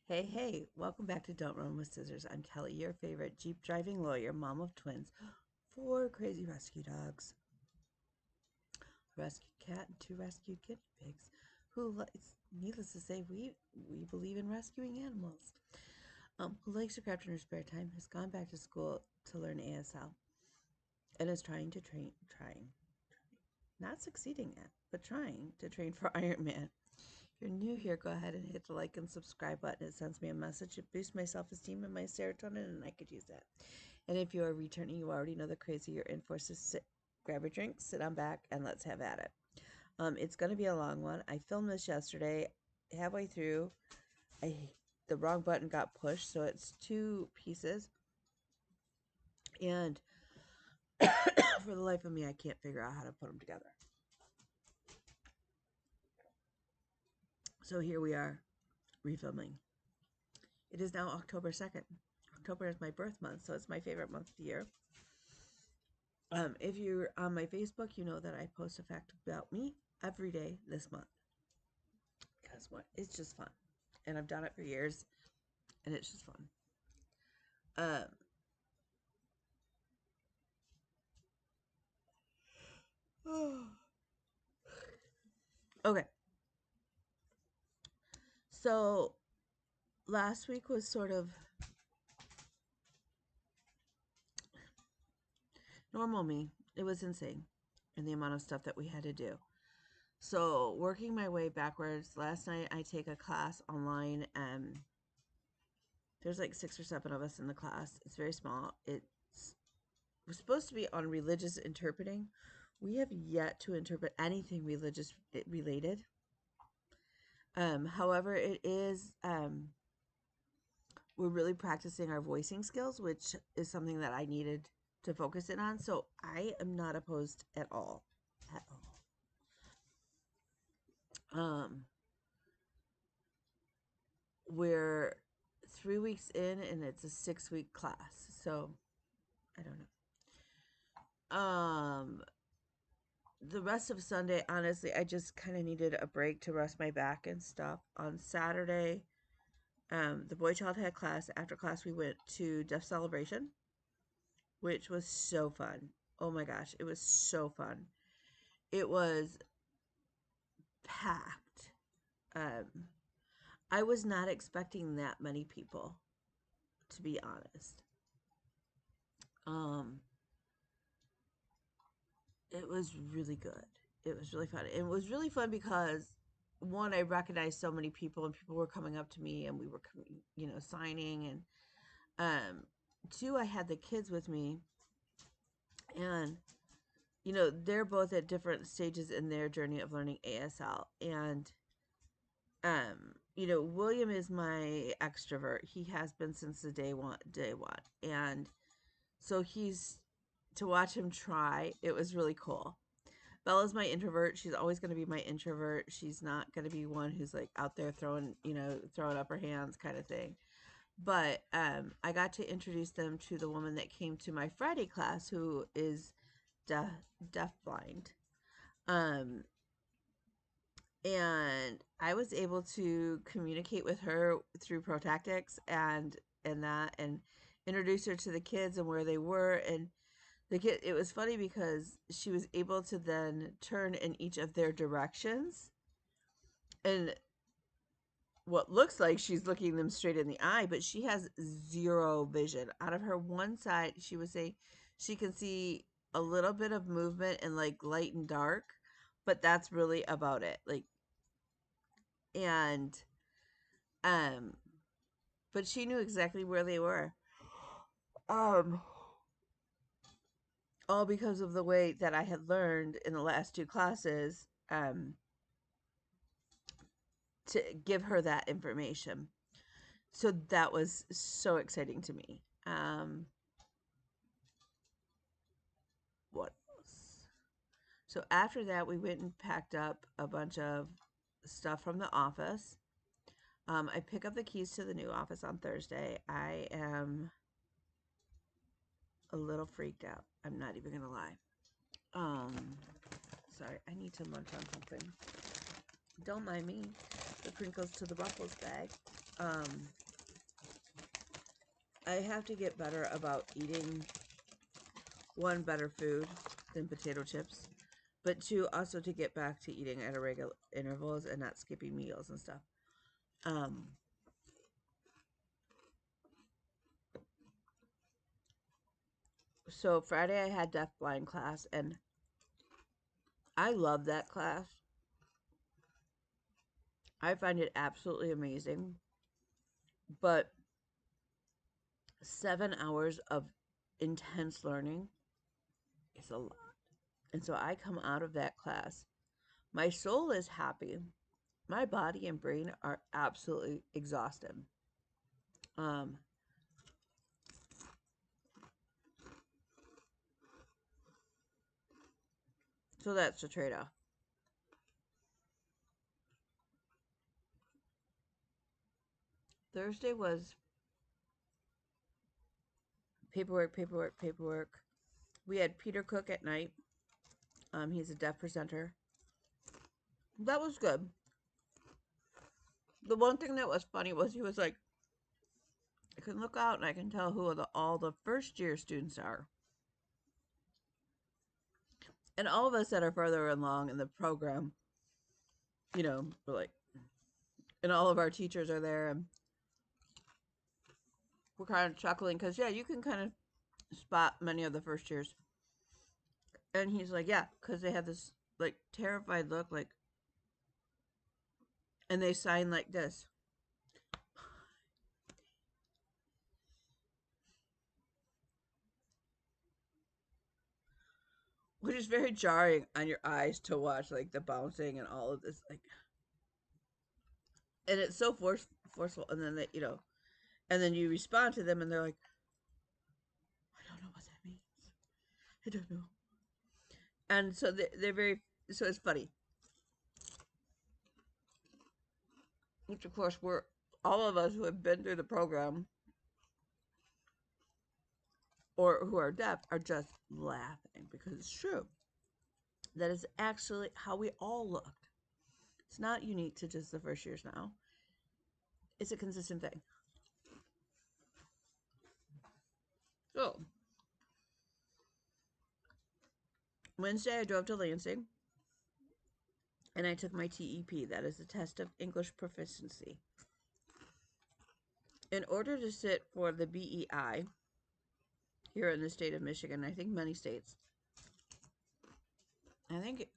Hey, hey, welcome back to Don't Run with Scissors. I'm Kelly, your favorite Jeep driving lawyer, mom of twins, 4 crazy rescue dogs, a rescue cat, and 2 rescued guinea pigs. Needless to say, we believe in rescuing animals. Who likes to craft in her spare time, has gone back to school to learn ASL, and is trying, not succeeding at, but trying to train for Ironman. If you're new here, go ahead and hit the like and subscribe button. It sends me a message. It boosts my self-esteem and my serotonin, and I could use that. And if you are returning, you already know the crazy you're in for. So grab a drink, sit on back, and let's have at it. It's going to be a long one. I filmed this yesterday. Halfway through, the wrong button got pushed, so it's 2 pieces. And for the life of me, I can't figure out how to put them together. So here we are, refilming. It is now October 2nd. October is my birth month, so it's my favorite month of the year. If you're on my Facebook, you know that I post a fact about me every day this month. Because what? It's just fun. And I've done it for years, and it's just fun. Okay. So last week was sort of normal me. It was insane in the amount of stuff that we had to do. So working my way backwards, last night I take a class online, and there's like 6 or 7 of us in the class. It's very small. We're supposed to be on religious interpreting. We have yet to interpret anything religious related. However, it is we're really practicing our voicing skills, which is something that I needed to focus in on. So I am not opposed at all. At all. We're 3 weeks in, and it's a 6-week class. So I don't know. The rest of Sunday, honestly, I just kind of needed a break to rest my back and stuff. On Saturday, the boy child had class. After class, we went to Deaf Celebration, which was so fun. Oh my gosh, it was so fun. It was packed. Um, I was not expecting that many people, to be honest. Um, it was really good. It was really fun. It was really fun because one, I recognized so many people, and people were coming up to me, and we were, signing, and two, I had the kids with me, and they're both at different stages in their journey of learning ASL, and William is my extrovert. He has been since the day one, and so he's to watch him try. It was really cool. Bella's my introvert. She's always going to be my introvert. She's not going to be one who's like out there throwing up her hands kind of thing. But I got to introduce them to the woman that came to my Friday class, who is deaf blind. Um, and I was able to communicate with her through protactics and introduce her to the kids and where they were. And it was funny because she was able to then turn in each of their directions, and what looks like she's looking them straight in the eye, but she has zero vision. Out of her one side, she was saying she can see a little bit of movement in like light and dark, but that's really about it. And um but she knew exactly where they were. Um all because of the way that I had learned in the last 2 classes to give her that information. So that was so exciting to me. What else? So after that, we went and packed up a bunch of stuff from the office. I pick up the keys to the new office on Thursday. I am a little freaked out. I'm not even gonna lie. Sorry, I need to munch on something. Don't mind me. The crinkles to the ruffles bag. Um, I have to get better about eating one, better food than potato chips, but two, also to get back to eating at irregular intervals and not skipping meals and stuff. Um, so Friday I had deaf blind class, and I love that class. I find it absolutely amazing. But 7 hours of intense learning is a lot. And so I come out of that class. My soul is happy. My body and brain are absolutely exhausted. Um, so that's the trade off. Thursday was paperwork, paperwork, paperwork. We had Peter Cook at night. He's a deaf presenter. That was good. The one thing that was funny was he was like, I can look out and I can tell who all the first year students are. And all of us that are further along in the program, we're like, and all of our teachers are there, and we're kind of chuckling because, yeah, you can kind of spot many of the first years. And he's like, yeah, because they have this like terrified look, like, and they sign like this, which is very jarring on your eyes to watch, like the bouncing and all of this, like, and it's so forceful. And then and then you respond to them, and they're like, I don't know what that means. I don't know. And so they're very, so it's funny, which of course we're all of us who have been through the program or who are deaf are just laughing because it's true. That is actually how we all looked. It's not unique to just the first years now. It's a consistent thing. So, Wednesday I drove to Lansing and I took my TEP. That is the test of English proficiency. In order to sit for the BEI here in the state of Michigan, I think many states, I think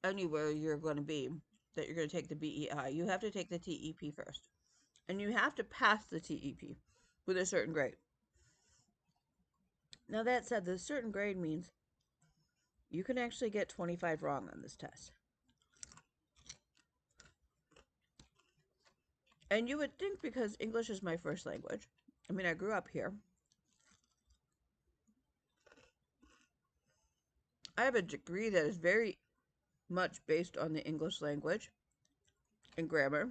anywhere you're going to be that you're going to take the BEI, you have to take the TEP first. And you have to pass the TEP with a certain grade. Now, that said, the certain grade means you can actually get 25 wrong on this test. And you would think because English is my first language, I mean, I grew up here. I have a degree that is very much based on the English language and grammar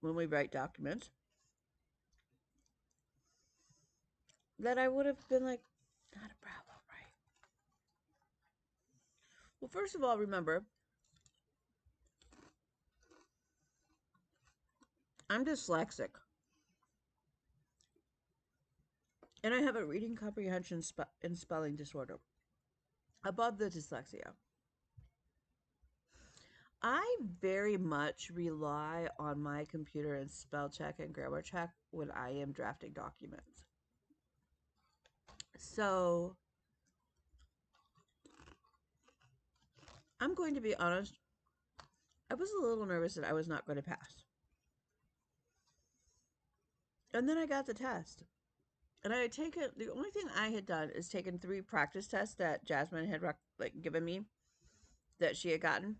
when we write documents, that I would have been like, not a problem, right? Well, first of all, remember, I'm dyslexic. And I have a reading comprehension and spelling disorder above the dyslexia. I very much rely on my computer and spell check and grammar check when I am drafting documents. So I'm going to be honest, I was a little nervous that I was not going to pass. And then I got the test. And I had taken, the only thing I had done is taken 3 practice tests that Jasmine had given me that she had gotten.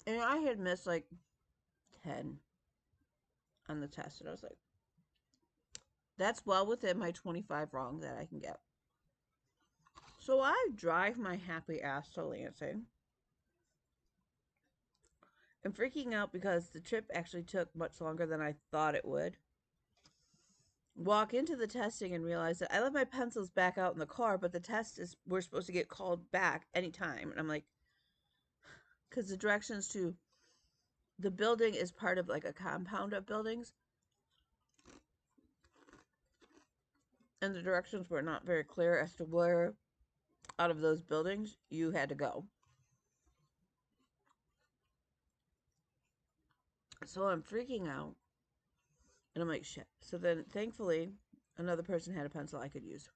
And I had missed like 10 on the test. And I was like, that's well within my 25 wrong that I can get. So I drive my happy ass to Lansing. I'm freaking out because the trip actually took much longer than I thought it would. Walk into the testing and realize that I left my pencils back out in the car, but the test is we're supposed to get called back anytime. And I'm like, because the directions to the building is part of like a compound of buildings, and the directions were not very clear as to where out of those buildings you had to go. So I'm freaking out, and I'm like, shit. So then, thankfully, another person had a pencil I could use.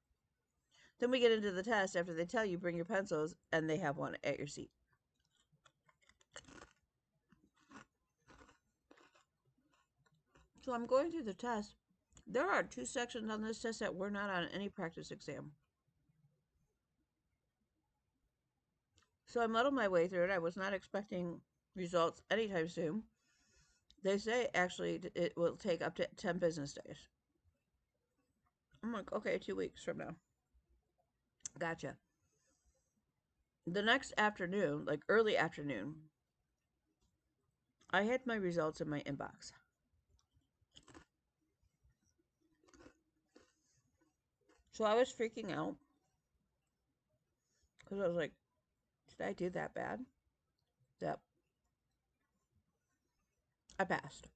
Then we get into the test after they tell you bring your pencils, and they have one at your seat. So I'm going through the test. There are 2 sections on this test that were not on any practice exam. So I muddled my way through it. I was not expecting results anytime soon. They say actually it will take up to 10 business days. I'm like, okay, 2 weeks from now. Gotcha. The next afternoon, like early afternoon, I had my results in my inbox. So I was freaking out because I was like, did I do that bad? Yep. I passed.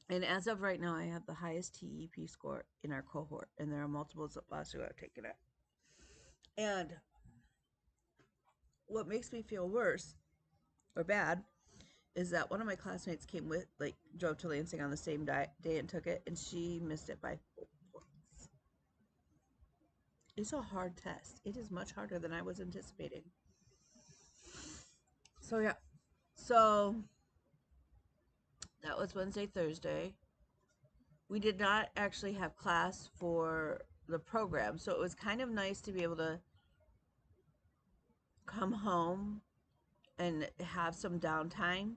And as of right now, I have the highest TEP score in our cohort, and there are multiples of us who have taken it. And what makes me feel worse or bad is that one of my classmates came with, like, drove to Lansing on the same day and took it, and she missed it by 4 points. It's a hard test. It is much harder than I was anticipating. So, yeah. So, that was Wednesday, Thursday. We did not actually have class for the program, so it was kind of nice to be able to come home and have some downtime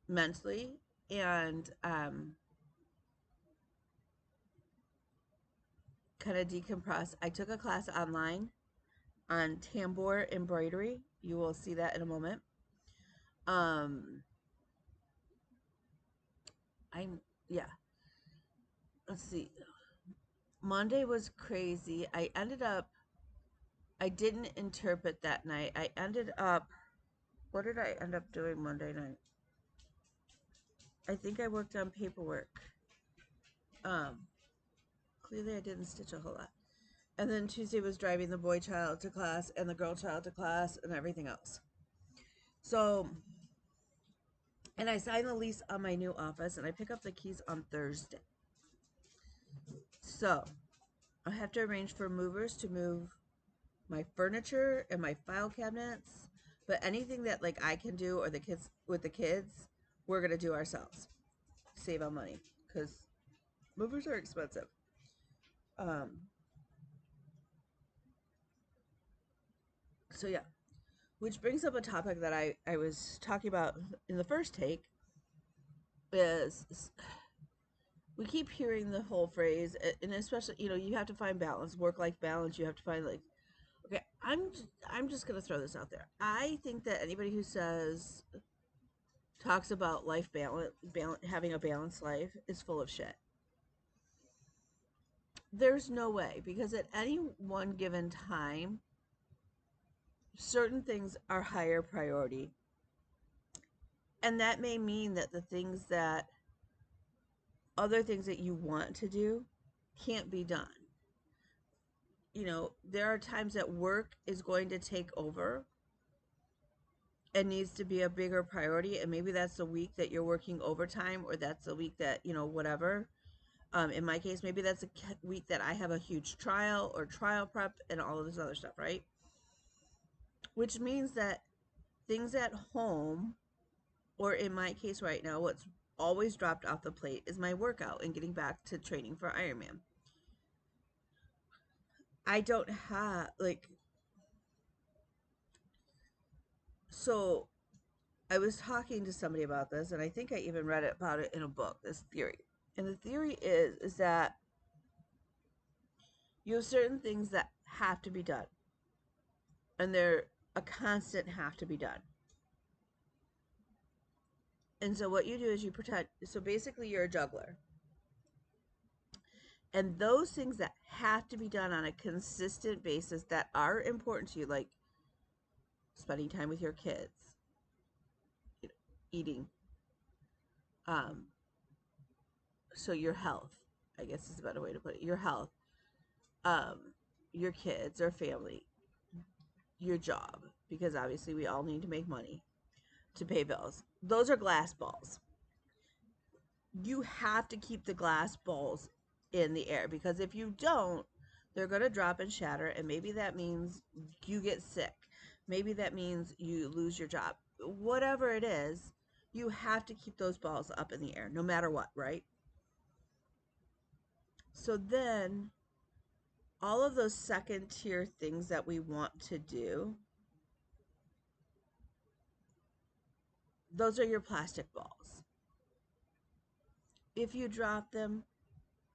mentally and kind of decompress. I took a class online on tambour embroidery. You will see that in a moment. I'm yeah. Let's see. Monday was crazy. I didn't interpret that night. I ended up what did I end up doing Monday night? I think I worked on paperwork. Um Clearly I didn't stitch a whole lot. And then Tuesday was driving the boy child to class and the girl child to class and everything else. So, and I signed the lease on my new office and I pick up the keys on Thursday. So, I have to arrange for movers to move my furniture and my file cabinets. But anything that like I can do or the kids with the kids, we're going to do ourselves. Save on money because movers are expensive. Um, so yeah, which brings up a topic that I was talking about in the first take is we keep hearing the whole phrase, and especially, you have to find balance, work-life balance. You have to find, like, okay, I'm just going to throw this out there. I think that anybody who talks about life balance, having a balanced life is full of shit. There's no way, because at any one given time, certain things are higher priority. And that may mean that other things that you want to do can't be done. There are times that work is going to take over and needs to be a bigger priority. And maybe that's the week that you're working overtime, or that's the week that, whatever. In my case, maybe that's a week that I have a huge trial or trial prep and all of this other stuff, right? Which means that things at home, or in my case right now, what's always dropped off the plate is my workout and getting back to training for Ironman. I don't have, like, so I was talking to somebody about this, and I think I even read about it in a book, this theory. And the theory is that you have certain things that have to be done, and they're a constant have to be done. And so what you do is you pretend, so basically you're a juggler. And those things that have to be done on a consistent basis that are important to you, like spending time with your kids, eating. Um, so your health, I guess is a better way to put it. Your health, um, your kids or family, your job, because obviously we all need to make money to pay bills. Those are glass balls. You have to keep the glass balls in the air because if you don't, they're going to drop and shatter, and maybe that means you get sick. Maybe that means you lose your job. Whatever it is, you have to keep those balls up in the air no matter what, right? So then all of those second tier things that we want to do, those are your plastic balls. If you drop them,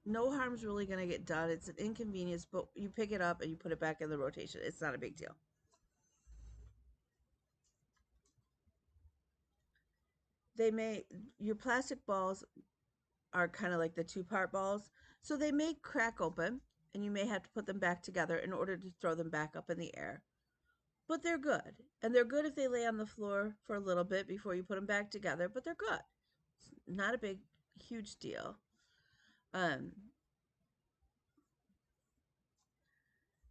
no harm's really going to get done. It's an inconvenience, but you pick it up and you put it back in the rotation. It's not a big deal. They may, your plastic balls are kind of like the two-part balls, so they may crack open and you may have to put them back together in order to throw them back up in the air. But they're good. And they're good if they lay on the floor for a little bit before you put them back together, but they're good. It's not a big, huge deal. Um,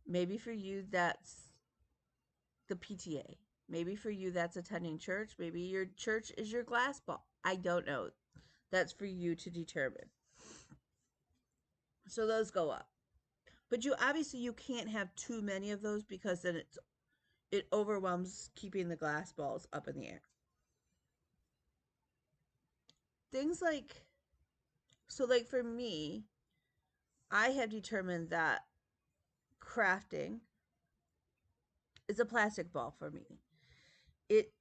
Maybe for you, that's the PTA. Maybe for you, that's attending church. Maybe your church is your glass ball. I don't know. That's for you to determine. So those go up. But you obviously you can't have too many of those because then it overwhelms keeping the glass balls up in the air. Things like so like for me, I have determined that crafting is a plastic ball for me. It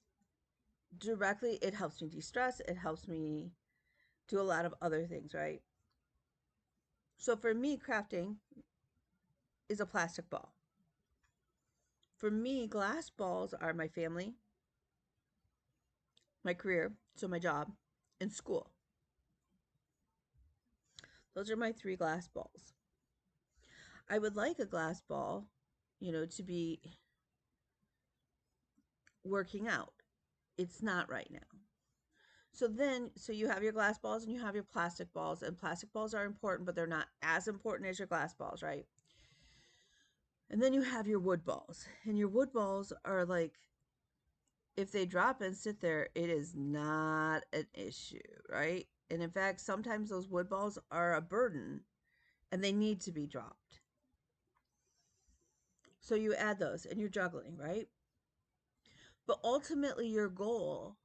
it helps me de-stress, it helps me do a lot of other things, right? So for me, crafting is a plastic ball. For me, glass balls are my family, my career, so my job, and school. Those are my three glass balls. I would like a glass ball, to be working out. It's not right now. So you have your glass balls and you have your plastic balls, and plastic balls are important, but they're not as important as your glass balls, right? And then you have your wood balls, and your wood balls are like, if they drop and sit there, it is not an issue, right? And in fact, sometimes those wood balls are a burden and they need to be dropped. So you add those and you're juggling, right? But ultimately, your goal,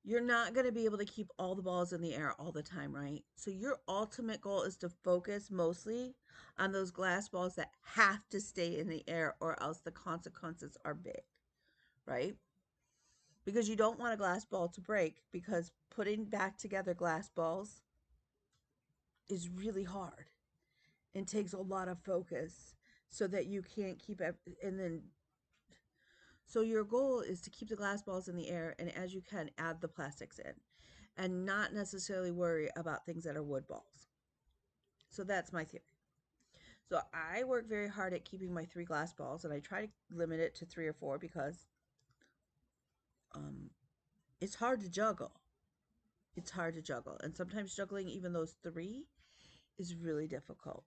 you're not going to be able to keep all the balls in the air all the time, right? So your ultimate goal is to focus mostly on those glass balls that have to stay in the air or else the consequences are big, right? Because you don't want a glass ball to break, because putting back together glass balls is really hard and takes a lot of focus so that you can't keep it. And then so your goal is to keep the glass balls in the air, and as you can, add the plastics in and not necessarily worry about things that are wood balls. So that's my theory. So I work very hard at keeping my three glass balls, and I try to limit it to three or four because um, it's hard to juggle. It's hard to juggle. And sometimes juggling even those three is really difficult.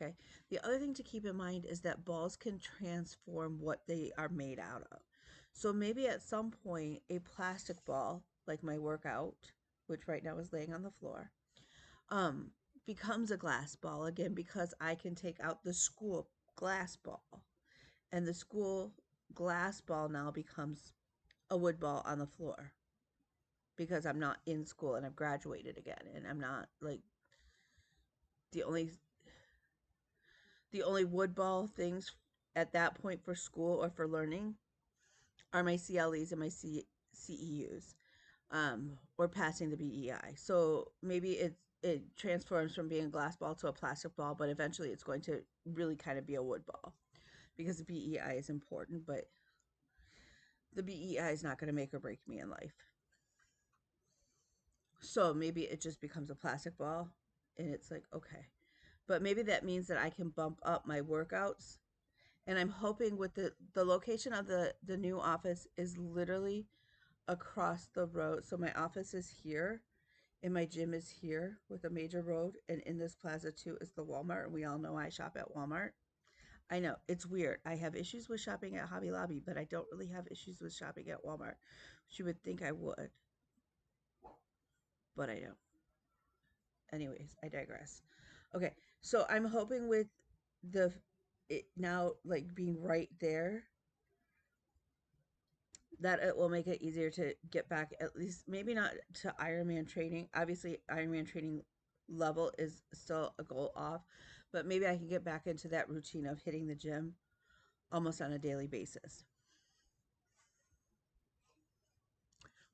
Okay. The other thing to keep in mind is that balls can transform what they are made out of. So maybe at some point, a plastic ball, like my workout, which right now is laying on the floor, um, becomes a glass ball again because I can take out the school glass ball. And the school glass ball now becomes a wood ball on the floor because I'm not in school and I've graduated again, and I'm not like the only wood ball things at that point for school or for learning are my CLEs and my CEUs, or passing the BEI. So maybe it transforms from being a glass ball to a plastic ball, but eventually it's going to really kind of be a wood ball because the BEI is important, but the BEI is not going to make or break me in life. So maybe it just becomes a plastic ball, and it's like, okay. But maybe that means that I can bump up my workouts And I'm hoping with the location of the new office is literally across the road. So my office is here and my gym is here with a major road, and in this plaza too is the Walmart, and we all know I shop at Walmart. I know it's weird. I have issues with shopping at Hobby Lobby, but I don't really have issues with shopping at Walmart. You would think I would, but I don't. Anyways, I digress. Okay, so I'm hoping with the it now like being right there that it will make it easier to get back, at least maybe not to Ironman training. Obviously, Ironman training level is still a goal off, but maybe I can get back into that routine of hitting the gym almost on a daily basis.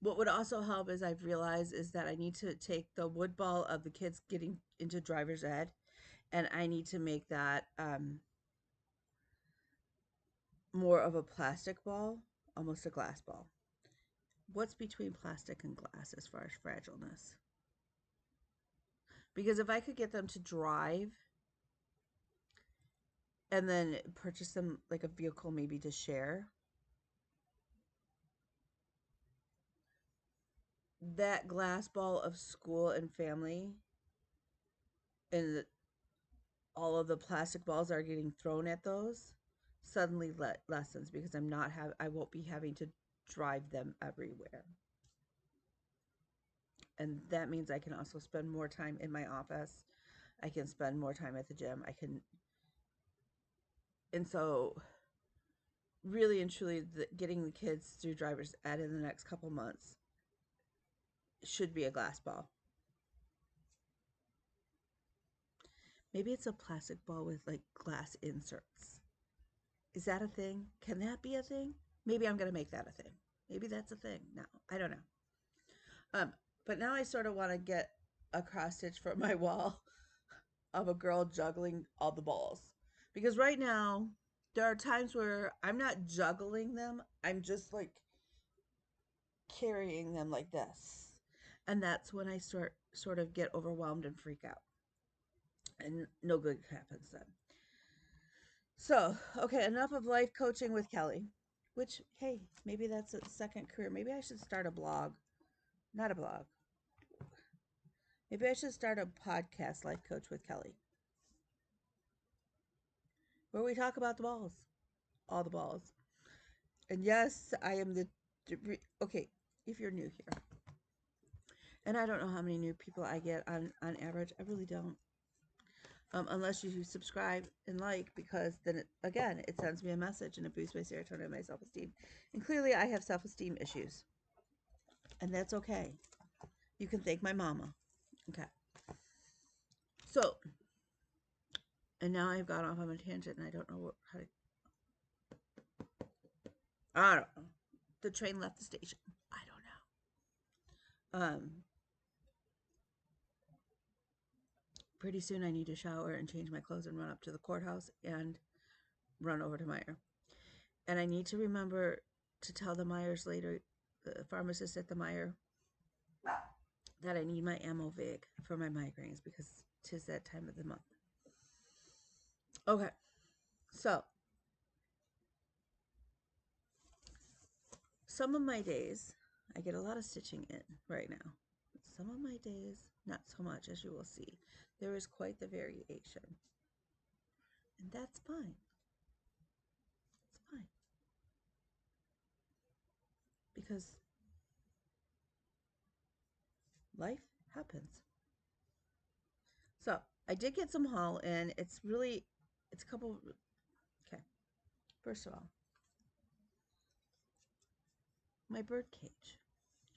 What would also help is I've realized is that I need to take the wood ball of the kids getting into driver's ed, and I need to make that more of a plastic ball, almost a glass ball. What's between plastic and glass as far as fragileness? Because if I could get them to drive and then purchase them like a vehicle maybe to share, that glass ball of school and family and all of the plastic balls are getting thrown at those suddenly lessens because I won't be having to drive them everywhere. And that means I can also spend more time in my office. I can spend more time at the gym. I can, and so really and truly, getting the kids through driver's ed in the next couple months should be a glass ball. Maybe it's a plastic ball with like glass inserts. Is that a thing? Can that be a thing? Maybe I'm going to make that a thing. Maybe that's a thing now. I don't know. Um, but now I sort of want to get a cross stitch for my wall of a girl juggling all the balls. Because right now, there are times where I'm not juggling them, I'm just like carrying them like this. And that's when I sort of get overwhelmed and freak out. And no good happens then. So, okay, enough of life coaching with Kelly. Which, hey, maybe that's a second career. Maybe I should start a blog. Not a blog. Maybe I should start a podcast, Life Coach with Kelly, where we talk about the balls, all the balls. And yes, I am the. Okay, if you're new here, and I don't know how many new people I get on average. I really don't. Unless you subscribe and like, because then again it sends me a message and it boosts my serotonin and my self-esteem. And clearly, I have self-esteem issues, and that's okay. You can thank my mama. Okay. So, and now I've gone off on a tangent, and I don't know how to. I don't know. The train left the station. I don't know. Pretty soon I need to shower and change my clothes and run up to the courthouse and run over to Meyer. And I need to remember to tell the Myers later, the pharmacist at the Meyer, that I need my Amovig for my migraines because 'tis that time of the month. Okay, so some of my days, I get a lot of stitching in right now. Some of my days, not so much, as you will see. There is quite the variation. And that's fine. It's fine. Because life happens. So I did get some haul in. It's a couple. Okay. First of all, my bird cage,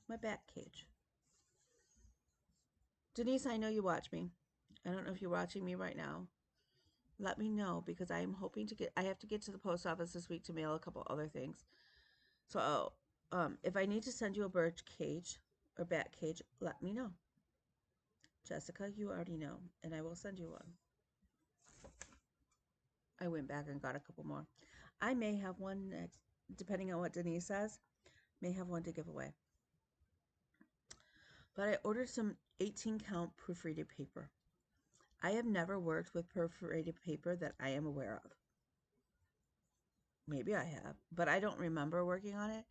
my bat cage. Denise, I know you watch me. I don't know if you're watching me right now. Let me know because I am hoping to I have to get to the post office this week to mail a couple other things. So, if I need to send you a bird cage or bat cage, let me know. Jessica, you already know, and I will send you one. I went back and got a couple more. I may have one next, depending on what Denise says, may have one to give away. But I ordered some 18 count proofreaded paper. I have never worked with perforated paper that I am aware of. Maybe I have, but I don't remember working on it.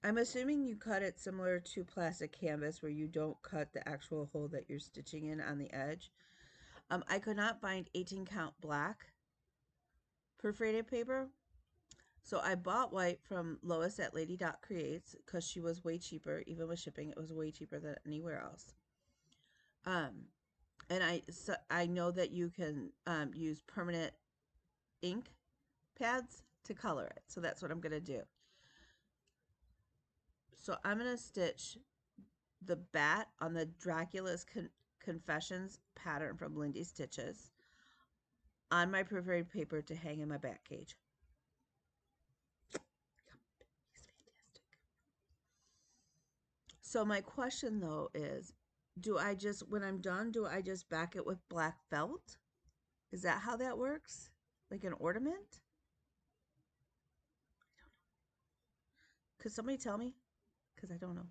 I'm assuming you cut it similar to plastic canvas where you don't cut the actual hole that you're stitching in on the edge. I could not find 18 count black perforated paper. So I bought white from Lois at Lady Dot Creates because she was way cheaper. Even with shipping, it was way cheaper than anywhere else. Um, and I know that you can use permanent ink pads to color it. So that's what I'm going to do. So I'm going to stitch the bat on the Dracula's Confessions pattern from Lindy Stitches on my perforated paper to hang in my bat cage. He's fantastic. So my question though is, do I just, when I'm done, do I just back it with black felt? Is that how that works? Like an ornament? Could somebody tell me? Because I don't know.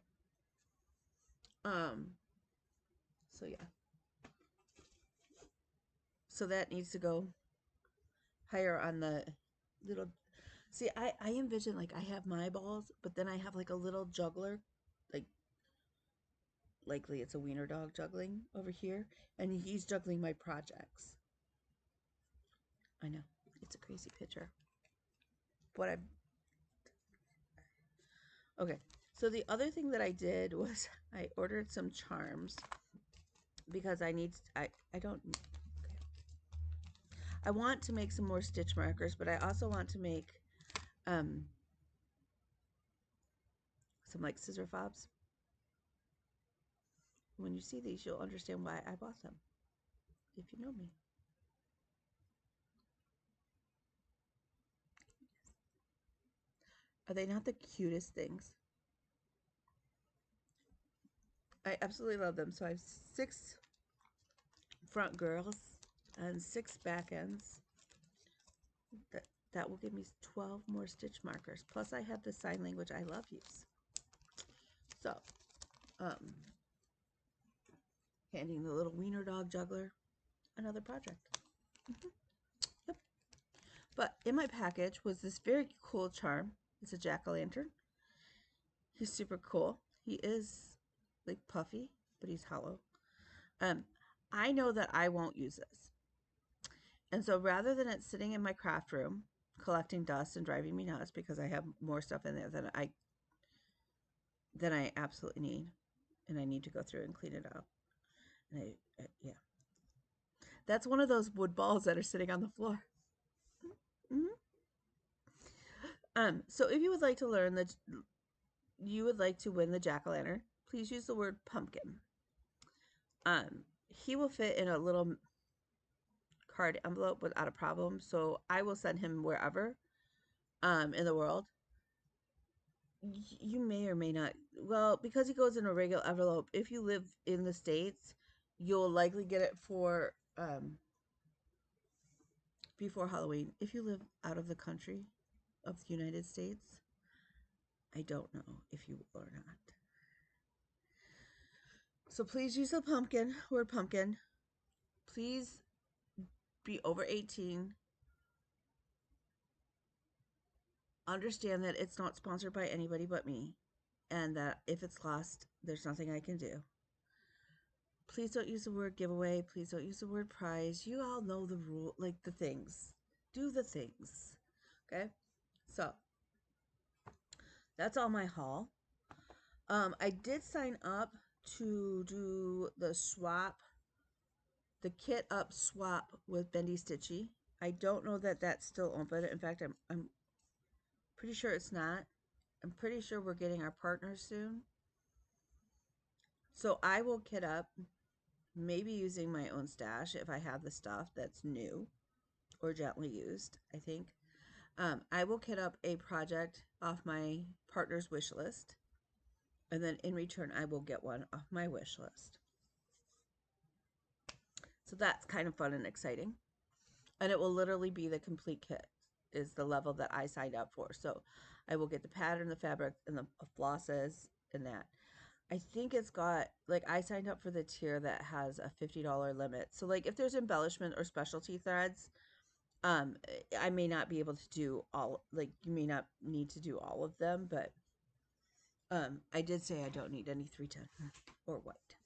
Um, so yeah. So that needs to go higher on the little. See, I envision like I have my balls, but then I have like a little juggler, like likely it's a wiener dog juggling over here, and he's juggling my projects. I know it's a crazy picture. What I Okay, so the other thing that I did was I ordered some charms because I don't I want to make some more stitch markers, but I also want to make um some like scissor fobs. When you see these, you'll understand why I bought them, if you know me. Are they not the cutest things? I absolutely love them. So I have 6 front girls and 6 back ends. That will give me 12 more stitch markers. Plus I have the sign language I love use. So, handing the little wiener dog juggler another project. Yep. But in my package was this very cool charm. It's a jack-o'-lantern. He's super cool. He is like puffy, but he's hollow. I know that I won't use this. And so rather than it sitting in my craft room collecting dust and driving me nuts because I have more stuff in there than I absolutely need, and I need to go through and clean it out. And yeah. That's one of those wood balls that are sitting on the floor. Mm-hmm. So if you would like to learn that you would like to win the jack-o'-lantern, please use the word pumpkin. He will fit in a little card envelope without a problem, so I will send him wherever in the world. You may or may not, well, because he goes in a regular envelope, if you live in the States, you'll likely get it for before Halloween. If you live out of the country of the United States, I don't know if you will or not. So please use the word pumpkin. Please be over 18. Understand that it's not sponsored by anybody but me, and that if it's lost, there's nothing I can do. Please don't use the word giveaway. Please don't use the word prize. You all know the rule, like the things. Do the things. Okay? So, that's all my haul. I did sign up to do the kit up swap with Bendy Stitchy. I don't know that that's still open. In fact, I'm pretty sure it's not. I'm pretty sure we're getting our partners soon. So I will kit up, maybe using my own stash if I have the stuff that's new or gently used, I think. I will kit up a project off my partner's wish list, and then in return, I will get one off my wish list. So that's kind of fun and exciting. And it will literally be the complete kit is the level that I signed up for. So I will get the pattern, the fabric, and the flosses and that. I think it's got, like, I signed up for the tier that has a $50 limit. So, like, if there's embellishment or specialty threads, Um, I may not be able to do all, like, you may not need to do all of them, but I did say I don't need any 310 or white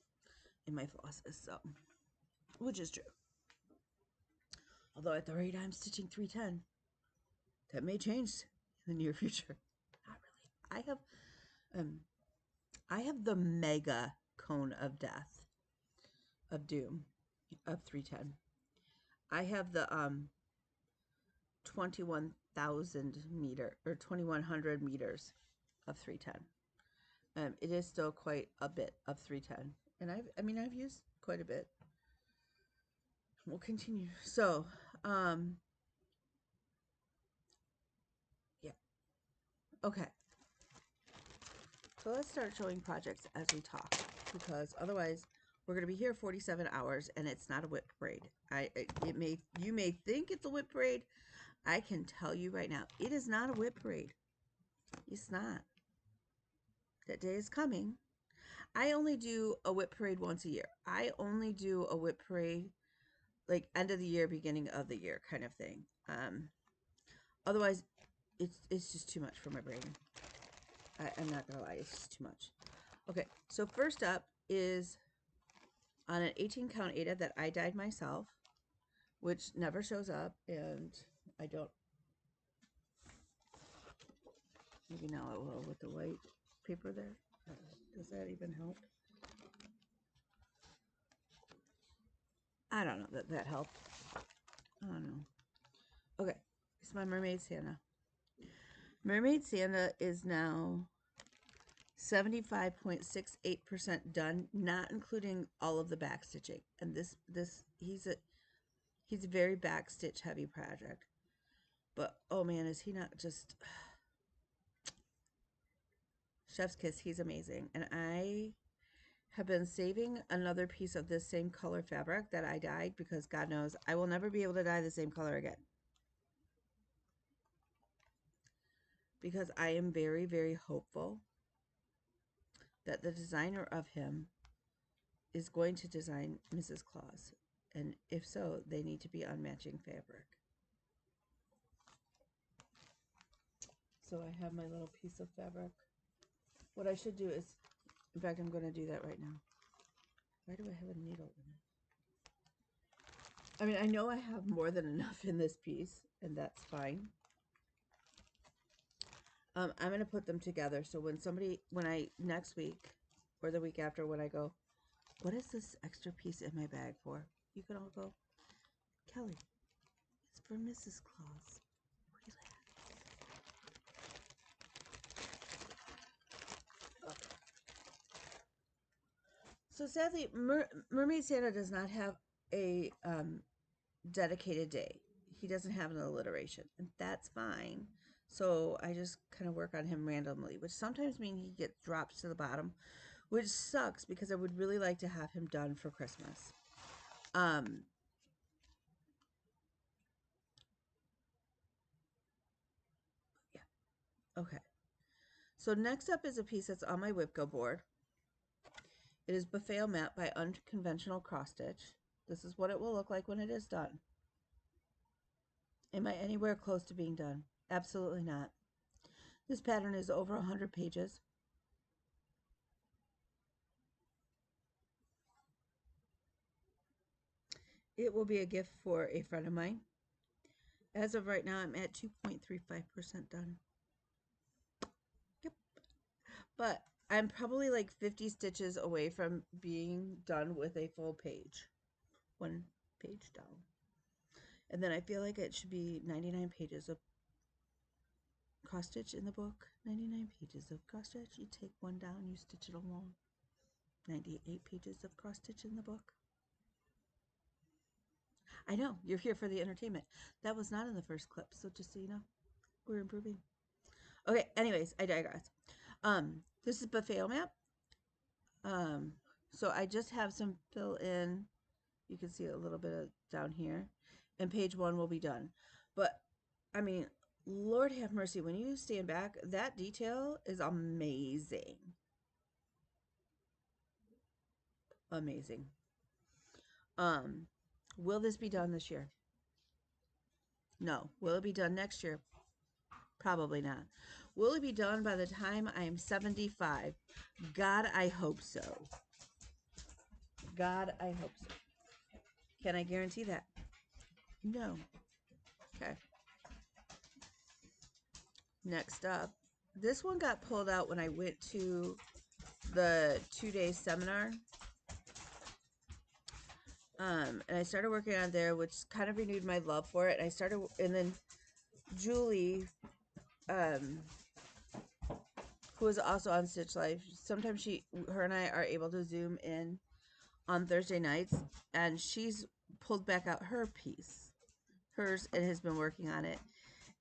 in my flosses, so, which is true. Although at the rate I'm stitching 310, that may change in the near future. Not really. Um, I have the mega cone of death, of doom, of 310. I have the 21,000 meter or 2,100 meters of 310. It is still quite a bit of 310, and I've used quite a bit. We'll continue. So, yeah, okay. So let's start showing projects as we talk, because otherwise we're going to be here 47 hours, and it's not a whip parade. You may think it's a whip parade. I can tell you right now, it is not a whip parade. It's not. That day is coming. I only do a whip parade once a year. I only do a whip parade like end of the year, beginning of the year kind of thing. Otherwise, it's just too much for my brain. I'm not gonna lie, it's just too much. Okay, so first up is on an 18 count Ada that I dyed myself, which never shows up, and I don't. Maybe now it will with the white paper there. Does that even help? I don't know that that helped. I don't know. Okay, it's my Mermaid Santa. Mermaid Santa is now 75.68% done, not including all of the back stitching. And he's a very back stitch heavy project. But oh man, is he not just chef's kiss? He's amazing. And I have been saving another piece of this same color fabric that I dyed, because God knows I will never be able to dye the same color again. Because I am very, very hopeful that the designer of him is going to design Mrs. Claus. And if so, they need to be on matching fabric. So I have my little piece of fabric. What I should do is, in fact, I'm going to do that right now. Why do I have a needle in it? I mean, I know I have more than enough in this piece, and that's fine. I'm going to put them together. So when I, next week or the week after, when I go, what is this extra piece in my bag for? You can all go, Kelly, it's for Mrs. Claus. Relax. Okay. So sadly, Mermaid Santa does not have a dedicated day. He doesn't have an alliteration, and that's fine. So I just kind of work on him randomly, which sometimes means he gets dropped to the bottom, which sucks because I would really like to have him done for Christmas. Yeah. Okay. So next up is a piece that's on my Whipco board. It is Buffet Mat by Unconventional Cross Stitch. This is what it will look like when it is done. Am I anywhere close to being done? Absolutely not. This pattern is over 100 pages. It will be a gift for a friend of mine. As of right now, I'm at 2.35% done. Yep. But I'm probably like 50 stitches away from being done with a full page. One page down. And then I feel like it should be 99 pages of cross stitch in the book. 99 pages of cross stitch. You take one down, you stitch it along. 98 pages of cross stitch in the book. I know, you're here for the entertainment. That was not in the first clip, so just so you know, we're improving. Okay, anyways, I digress. This is Buffet Map. So I just have some fill in. You can see a little bit of down here. And page 1 will be done. But, I mean, Lord have mercy, when you stand back, that detail is amazing. Amazing. Will this be done this year? No. Will it be done next year? Probably not. Will it be done by the time I am 75? God, I hope so. God, I hope so. Can I guarantee that? No. Okay. Next up, this one got pulled out when I went to the 2-day seminar. And I started working on there, which kind of renewed my love for it. And then Julie, who is also on Stitch Life, sometimes her and I are able to Zoom in on Thursday nights, and she's pulled back out hers, and has been working on it.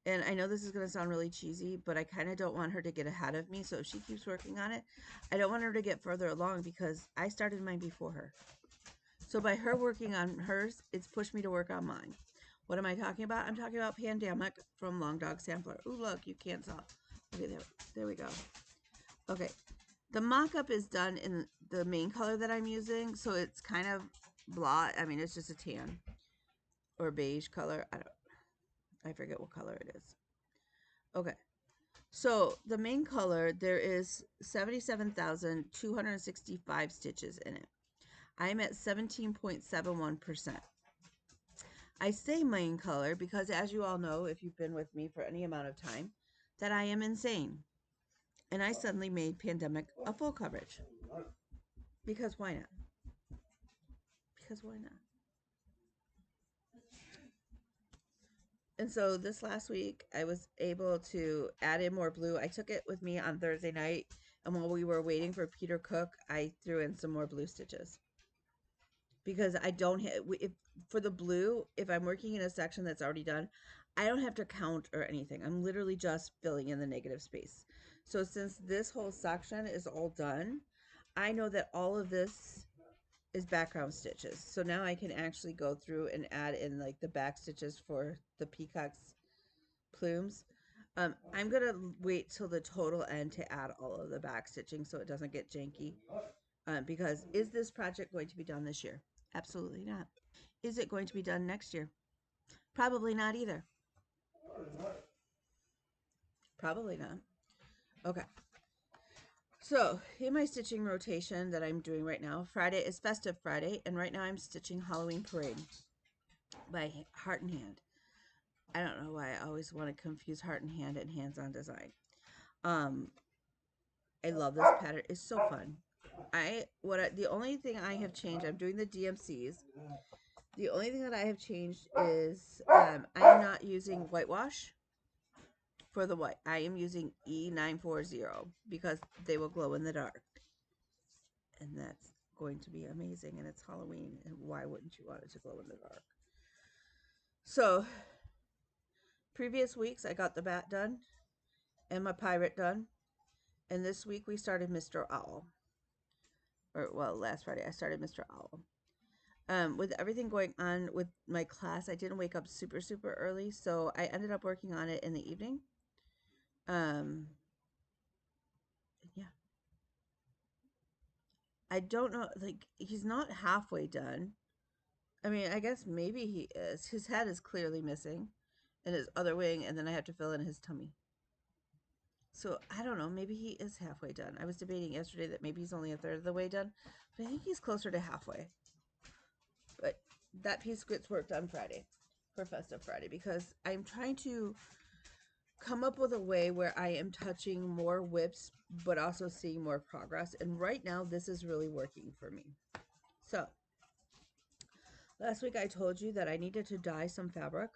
And I know this is going to sound really cheesy, but I kind of don't want her to get ahead of me. So if she keeps working on it, I don't want her to get further along because I started mine before her. So by her working on hers, it's pushed me to work on mine. What am I talking about? I'm talking about Pandemic from Long Dog Sampler. Ooh, look, you can't tell. Okay, there we go. Okay, the mock-up is done in the main color that I'm using, so it's kind of blah. I mean, it's just a tan or beige color. I forget what color it is. Okay, so the main color, there is 77,265 stitches in it. I'm at 17.71%. I say main color because, as you all know, if you've been with me for any amount of time, that I am insane. And I suddenly made Pandemic a full coverage. Because why not? Because why not? And so this last week, I was able to add in more blue. I took it with me on Thursday night, and while we were waiting for Peter Cook, I threw in some more blue stitches. Because I don't for the blue, if I'm working in a section that's already done, I don't have to count or anything. I'm literally just filling in the negative space. So since this whole section is all done, I know that all of this is background stitches. So now I can actually go through and add in like the back stitches for the peacock's plumes. I'm going to wait till the total end to add all of the back stitching so it doesn't get janky. Because is this project going to be done this year? Absolutely not. Is it going to be done next year? Probably not either. Probably not. Okay. So, in my stitching rotation that I'm doing right now, Friday is Festive Friday, and right now I'm stitching Halloween Parade by Heart and Hand. I don't know why I always want to confuse Heart and Hand and Hands on Design. I love this pattern. It's so fun. The only thing I have changed, I'm doing the DMCs. The only thing that I have changed is I'm not using whitewash for the white. I am using E940 because they will glow in the dark. And that's going to be amazing. And it's Halloween. And why wouldn't you want it to glow in the dark? So, previous weeks I got the bat done and my pirate done. And this week we started Mr. Owl. Last Friday I started Mr. Owl. With everything going on with my class, I didn't wake up super, super early. So I ended up working on it in the evening. Yeah. I don't know, like, he's not halfway done. I mean, I guess maybe he is. His head is clearly missing and his other wing, and then I have to fill in his tummy. So, I don't know, maybe he is halfway done. I was debating yesterday that maybe he's only a third of the way done, but I think he's closer to halfway. But that piece gets worked on Friday, for Festive Friday, because I'm trying to come up with a way where I am touching more whips, but also seeing more progress. And right now, this is really working for me. So, last week I told you that I needed to dye some fabric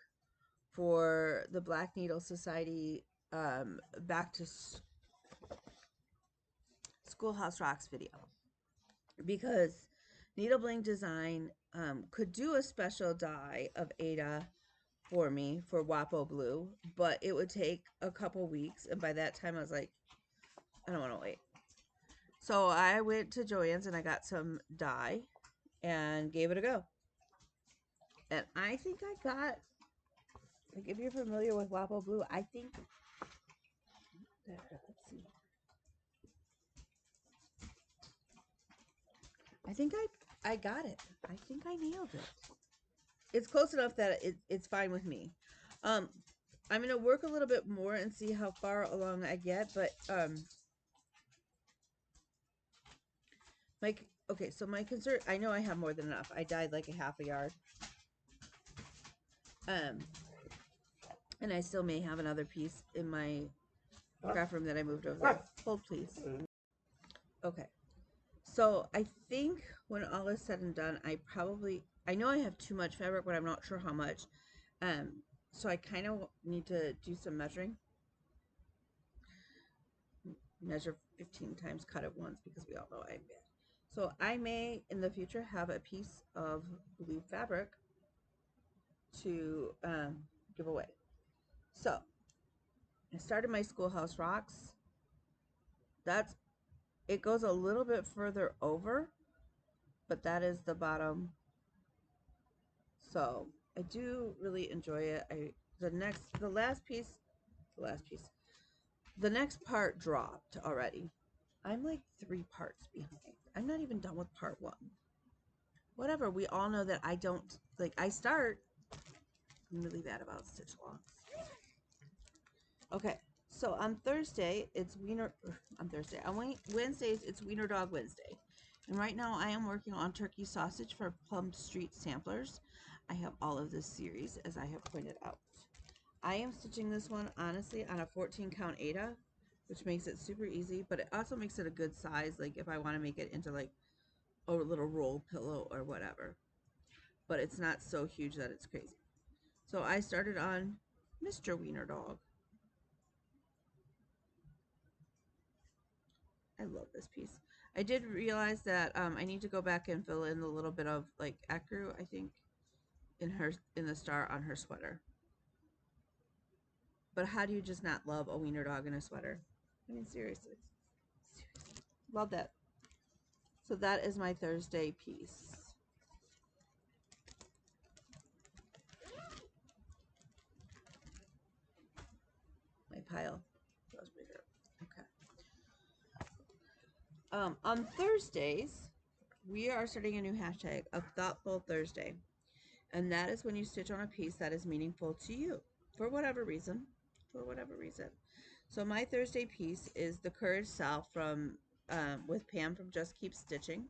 for the Black Needle Society back to Schoolhouse Rocks video, because Needle Bling Design could do a special dye of Ada for me for Wapo Blue, but it would take a couple weeks, and by that time I was like, I don't want to wait. So I went to Joann's and I got some dye and gave it a go. And I think I got, like, if you're familiar with Wapo Blue, I think, let's see. I think I got it. I think I nailed it. It's close enough that it's fine with me. Um, I'm gonna work a little bit more and see how far along I get, but okay, so my concern, I know I have more than enough. I dyed like a half a yard. Um, and I still may have another piece in my craft room that I moved over there. Hold, please. Okay. So I think when all is said and done, I know I have too much fabric, but I'm not sure how much. So I kind of need to do some measuring. Measure 15 times, cut it once, because we all know I'm bad. So I may, in the future, have a piece of blue fabric to give away. So I started my Schoolhouse Rocks. It goes a little bit further over, but that is the bottom. So I do really enjoy it. The next part dropped already. I'm like 3 parts behind. I'm not even done with part 1. Whatever, we all know that I don't, like, I'm really bad about stitch longs. Okay, so on Thursday, on Wednesdays, it's Wiener Dog Wednesday. And right now I am working on turkey sausage for Plum Street Samplers. I have all of this series, as I have pointed out. I am stitching this one, honestly, on a 14 count Aida, which makes it super easy, but it also makes it a good size, like if I want to make it into like a little roll pillow or whatever. But it's not so huge that it's crazy. So I started on Mr. Wiener Dog. I love this piece. I did realize that I need to go back and fill in a little bit of like ecru, I think, in the star on her sweater. But how do you just not love a wiener dog in a sweater? I mean, seriously. Love that. So that is my Thursday piece. My pile goes bigger. Okay. On Thursdays, we are starting a new hashtag of Thoughtful Thursday. And that is when you stitch on a piece that is meaningful to you for whatever reason. So my Thursday piece is the Courage Self from with Pam from Just Keep Stitching.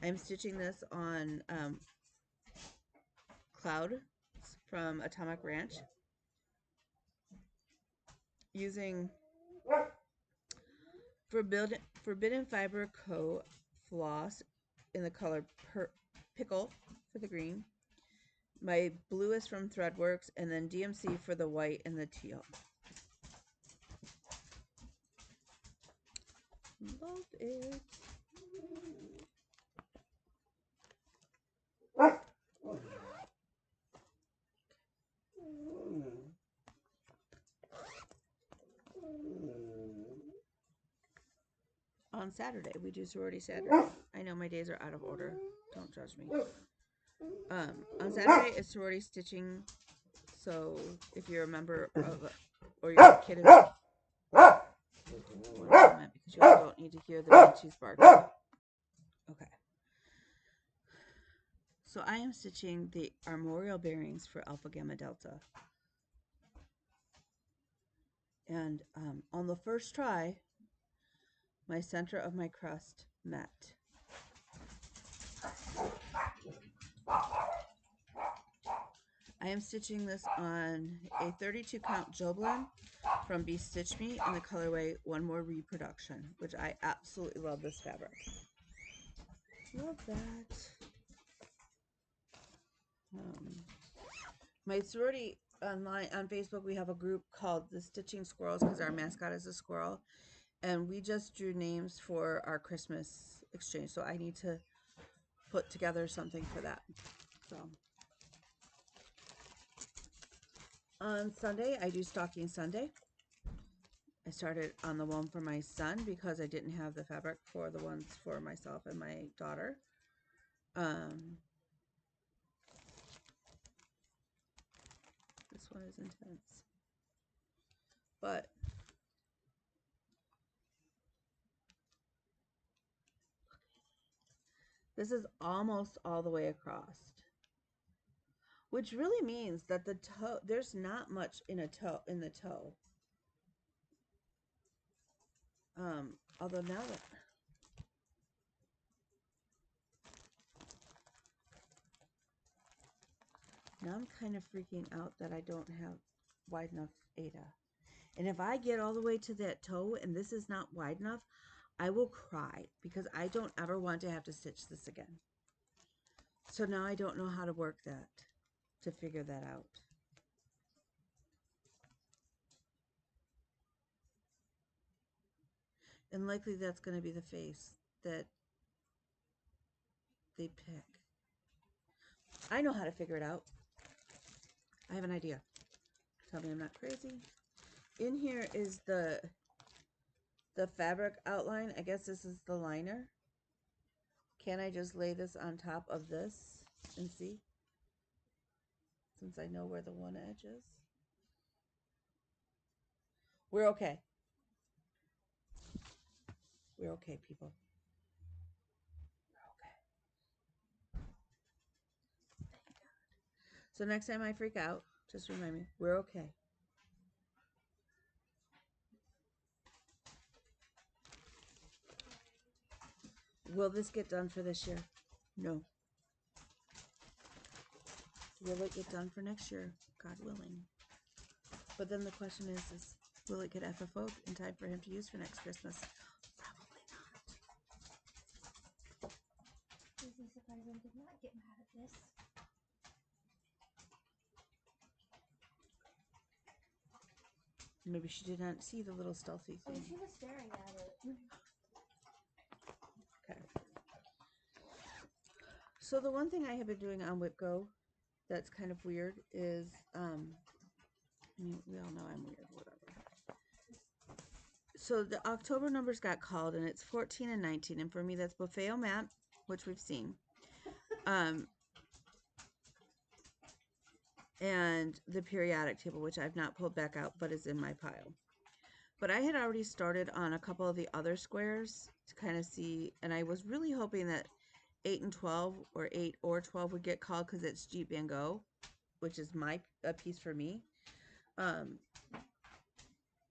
I'm stitching this on Cloud from Atomic Ranch using Forbidden Fiber Co. floss in the color Pickle for the green. My blue is from Threadworks, and then DMC for the white and the teal. Love it. On Saturday, we do sorority Saturday. I know my days are out of order. Don't judge me. On Saturday is sorority stitching. So if you're a member of, or your kid is, one moment, because you don't need to hear the banshees barking. Okay. So I am stitching the armorial bearings for Alpha Gamma Delta. And on the first try, my center of my crust met. I am stitching this on a 32 count Joblin from Be Stitch Me in the colorway One More Reproduction, which I absolutely love this fabric. Love that. My sorority online on Facebook, we have a group called the Stitching Squirrels because our mascot is a squirrel, and we just drew names for our Christmas exchange. So I need to put together something for that. So on Sunday, I do Stocking Sunday. I started on the one for my son because I didn't have the fabric for the ones for myself and my daughter. This one is intense. But this is almost all the way across. which really means that the toe, there's not much in the toe. Although now I'm kind of freaking out that I don't have wide enough Ada. And if I get all the way to that toe and this is not wide enough, I will cry because I don't ever want to have to stitch this again. So now I don't know how to work that, to figure that out. And likely that's going to be the face that they pick. I know how to figure it out. I have an idea. Tell me I'm not crazy. In here is the fabric outline. I guess this is the liner. Can I just lay this on top of this and see? Since I know where the one edge is. We're okay. We're okay, people. We're okay. So next time I freak out, just remind me, we're okay. Will this get done for this year? No. Will it get done for next year? God willing. But then the question is will it get FFO'd in time for him to use for next Christmas? Probably not. Disney Surprising did not get mad at this. Maybe she did not see the little stealthy thing. Oh, she was staring at it. Okay. So the one thing I have been doing on WhipGo that's kind of weird is, I mean, we all know I'm weird, whatever. So the October numbers got called, and it's 14 and 19, and for me that's Buffet Mat, which we've seen, and the periodic table, which I've not pulled back out, but is in my pile. But I had already started on a couple of the other squares to kind of see, and I was really hoping that 8 and 12 or 8 or 12 would get called because it's Jeep Van Gogh, which is a piece for me.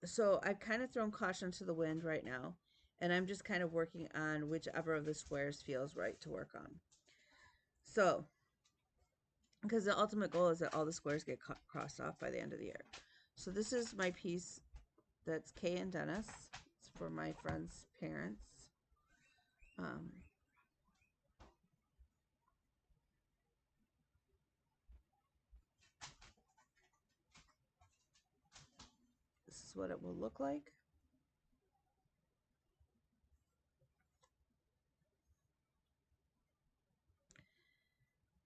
So I've kind of thrown caution to the wind right now, and I'm just kind of working on whichever of the squares feels right to work on. So, because the ultimate goal is that all the squares get crossed off by the end of the year. So this is my piece that's Kay and Dennis. It's for my friend's parents. This is what it will look like.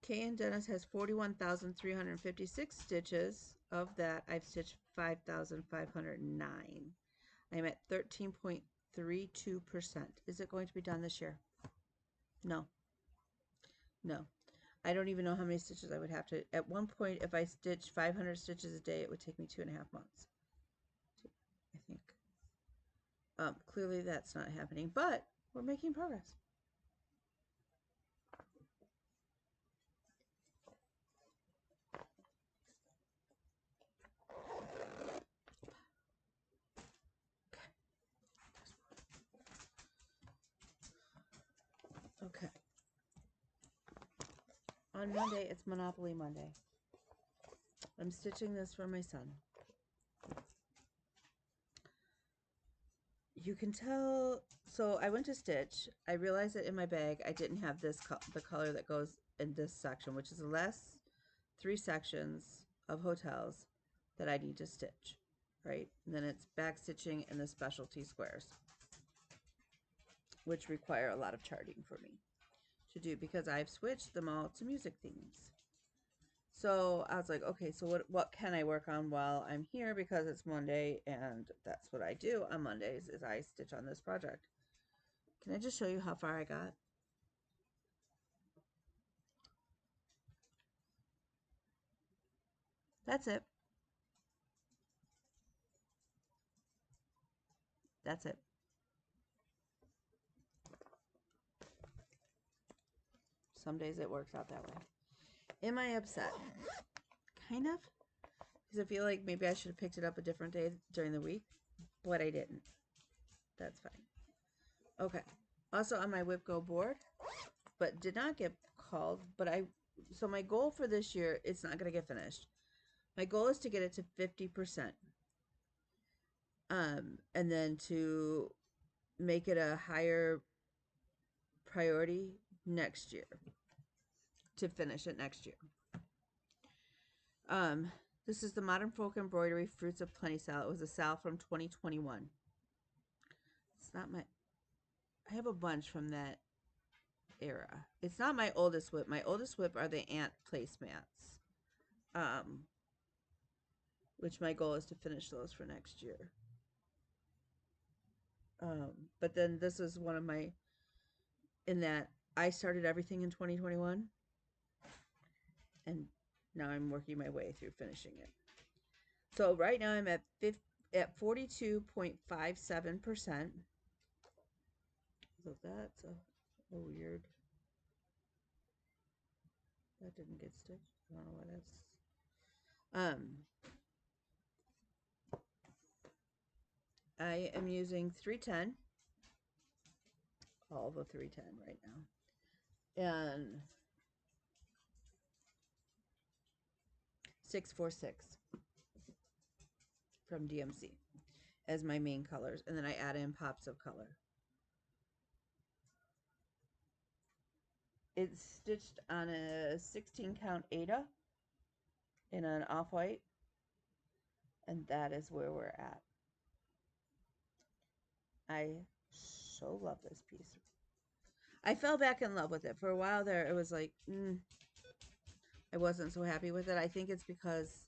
Kay and Dennis has 41,356 stitches. Of that, I've stitched 5,509. I'm at 13.32%. Is it going to be done this year? No. No. I don't even know how many stitches I would have to. At one point, if I stitched 500 stitches a day, it would take me 2.5 months. I think. Clearly that's not happening, but we're making progress. Okay. On Monday, it's Monopoly Monday. I'm stitching this for my son. You can tell, so I went to stitch. I realized that in my bag I didn't have this the color that goes in this section, which is the last 3 sections of hotels that I need to stitch, right? And then it's back stitching and the specialty squares, which require a lot of charting for me to do because I've switched them all to music themes. So I was like, okay, so what can I work on while I'm here, because it's Monday, and that's what I do on Mondays is I stitch on this project. Can I just show you how far I got? That's it. That's it. Some days it works out that way. Am I upset? kind of. Because I feel like maybe I should have picked it up a different day during the week, but I didn't. That's fine. Okay. Also on my Whip Go board, but did not get called. So my goal for this year, it's not going to get finished. My goal is to get it to 50%. And then to make it a higher priority next year. To finish it next year. Um, this is the Modern Folk Embroidery Fruits of Plenty sale. It was a sale from 2021. It's not my... I have a bunch from that era. It's not my oldest whip. My oldest whip are the ant placemats. Which my goal is to finish those for next year. But then this is one of my... In that I started everything in 2021. And now I'm working my way through finishing it. So right now I'm at 42.57%. So that's a weird. That didn't get stitched. I don't know why that's. I am using 310. All the 310 right now. And 646 from DMC as my main colors. And then I add in pops of color. It's stitched on a 16 count Ada in an off-white. And that is where we're at. I so love this piece. I fell back in love with it. For a while there, it was like, I wasn't so happy with it. I think it's because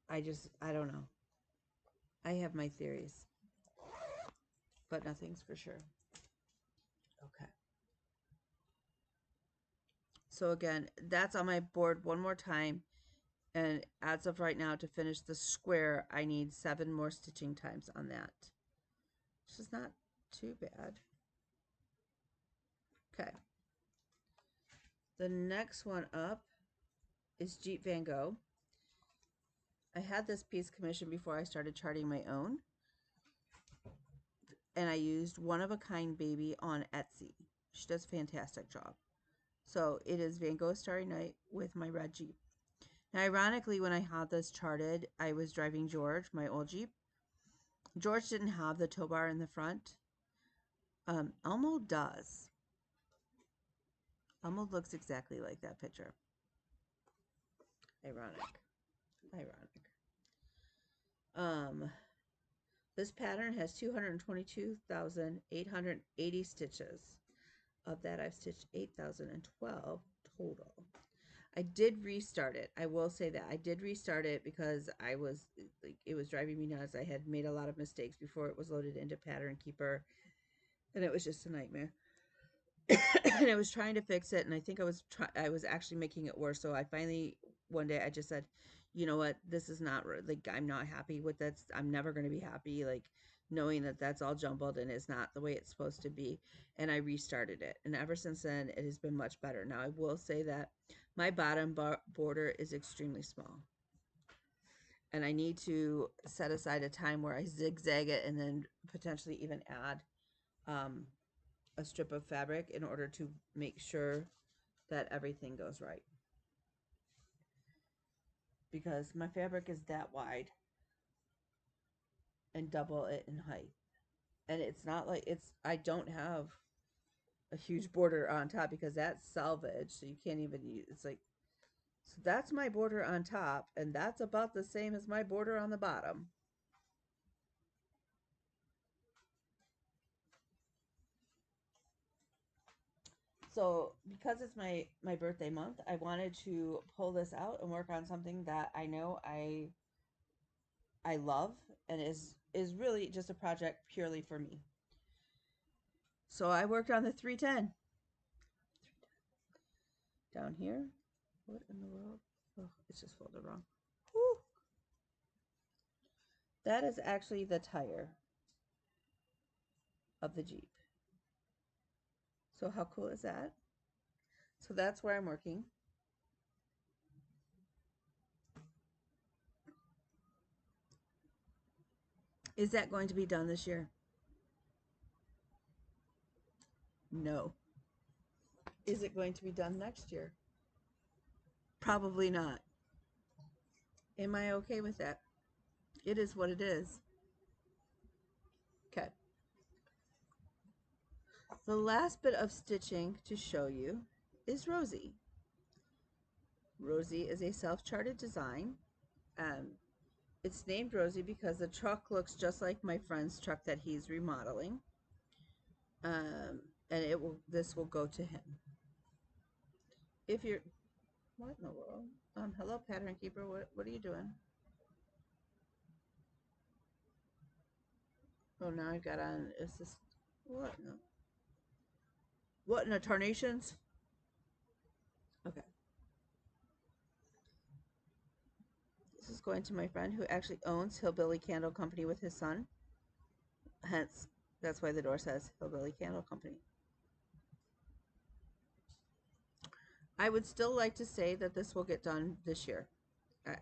I don't know. I have my theories, but nothing's for sure. Okay. So again, that's on my board one more time. And as of right now, to finish the square, I need 7 more stitching times on that. Which is not too bad. Okay. The next one up is Jeep Van Gogh. I had this piece commissioned before I started charting my own. And I used One of a Kind Baby on Etsy. She does a fantastic job. So it is Van Gogh Starry Night with my red Jeep. Now, ironically, when I had this charted, I was driving George, my old Jeep. George didn't have the tow bar in the front. Elmo does. Elmo looks exactly like that picture. Ironic. This pattern has 222,880 stitches. Of that, I've stitched 8,012 total. I did restart it. I will say that I did restart it because it was driving me nuts. I had made a lot of mistakes before it was loaded into Pattern Keeper, and it was just a nightmare. And I was trying to fix it, and I think I was actually making it worse. So I finally one day I just said, you know what, this is not like, I'm not happy with this. I'm never going to be happy, like, knowing that that's all jumbled and it's not the way it's supposed to be. And I restarted it, and ever since then it has been much better. Now I will say that my bottom border is extremely small, and I need to set aside a time where I zigzag it and then potentially even add a strip of fabric in order to make sure that everything goes right, because my fabric is that wide and double it in height, and it's not like I don't have a huge border on top because that's selvage, so you can't even use, it's like, so that's my border on top, and that's about the same as my border on the bottom. So because it's my birthday month, I wanted to pull this out and work on something that I know I love and is really just a project purely for me. So I worked on the 310 down here. What in the world? Oh, it's just folded wrong. Whew. That is actually the tire of the Jeep. So how cool is that? So that's where I'm working. Is that going to be done this year? No. Is it going to be done next year? Probably not. Am I okay with that? It is what it is. Okay. The last bit of stitching to show you is Rosie. Rosie is a self-charted design. Um, it's named Rosie because the truck looks just like my friend's truck that he's remodeling. And this will go to him. If you're, what in the world? Hello, pattern keeper. What are you doing? Oh, now I've got on. Is this what? No. What in the tarnations? Okay. This is going to my friend who actually owns Hillbilly Candle Company with his son. Hence, that's why the door says Hillbilly Candle Company. I would still like to say that this will get done this year.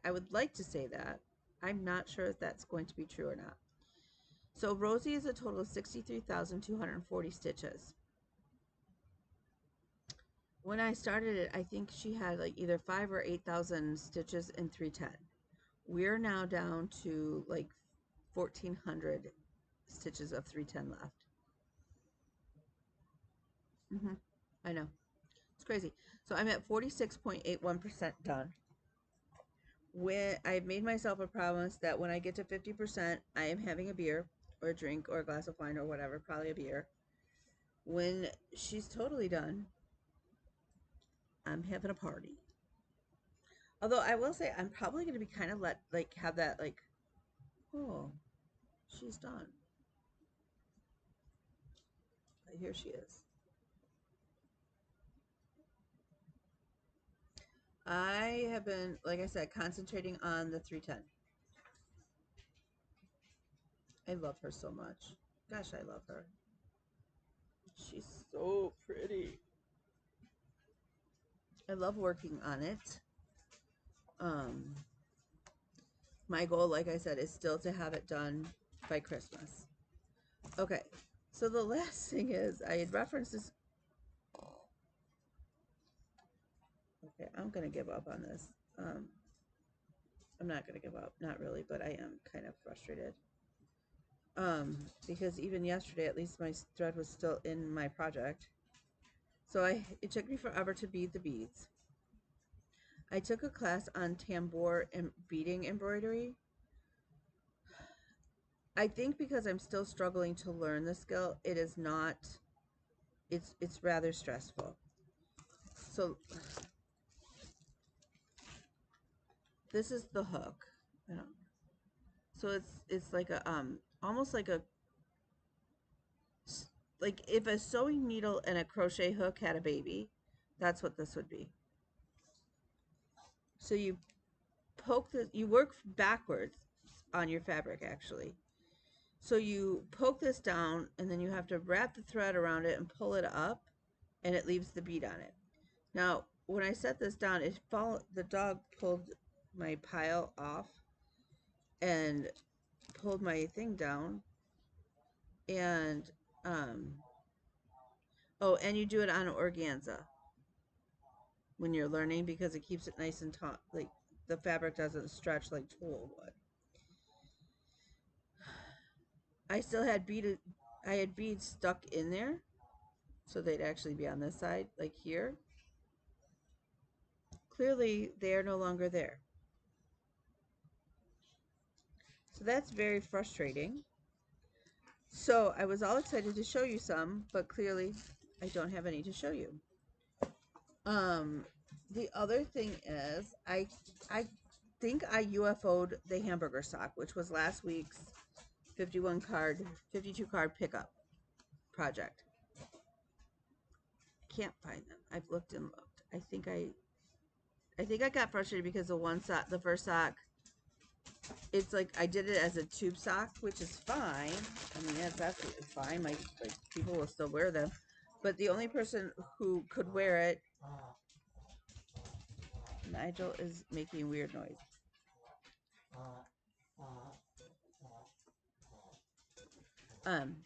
I would like to say that. I'm not sure if that's going to be true or not. So Rosie is a total of 63,240 stitches. When I started it, I think she had like either 5 or 8,000 stitches in 310. We're now down to like 1,400 stitches of 310 left. I know. It's crazy. So I'm at 46.81% done. When I've made myself a promise that when I get to 50%, I am having a beer or a drink or a glass of wine or whatever, probably a beer. When she's totally done, I'm having a party. Although I will say I'm probably going to be kind of have that like, oh, she's done. Here she is. I have been, like I said, concentrating on the 310. I love her so much. Gosh, I love her. She's so pretty. I love working on it. My goal, like I said, is still to have it done by Christmas. Okay, so the last thing is I had referenced this. Okay, I'm gonna give up on this. I'm not gonna give up, not really, but I am kind of frustrated. Because even yesterday, at least my thread was still in my project. So it took me forever to bead the beads. I took a class on tambour and beading embroidery. I think because I'm still struggling to learn the skill, it is not, it's rather stressful. So this is the hook. So it's like a almost like a, like if a sewing needle and a crochet hook had a baby, that's what this would be. So you you work backwards on your fabric actually. So you poke this down and then you have to wrap the thread around it and pull it up and it leaves the bead on it. Now, when I set this down, the dog pulled my pile off and pulled my thing down. And, oh, and you do it on organza when you're learning because it keeps it nice and taut. Like the fabric doesn't stretch like tulle would. I still had I had beads stuck in there. So they'd actually be on this side, like here. Clearly, they are no longer there. So that's very frustrating. So I was all excited to show you some, but clearly I don't have any to show you. The other thing is I think I UFO'd the hamburger sock, which was last week's 52 card pickup project. Can't find them. I've looked and looked. I think I got frustrated because the first sock, it's like I did it as a tube sock, which is fine. I mean, that's absolutely fine. Like people will still wear them, but the only person who could wear it, Nigel is making weird noise. um,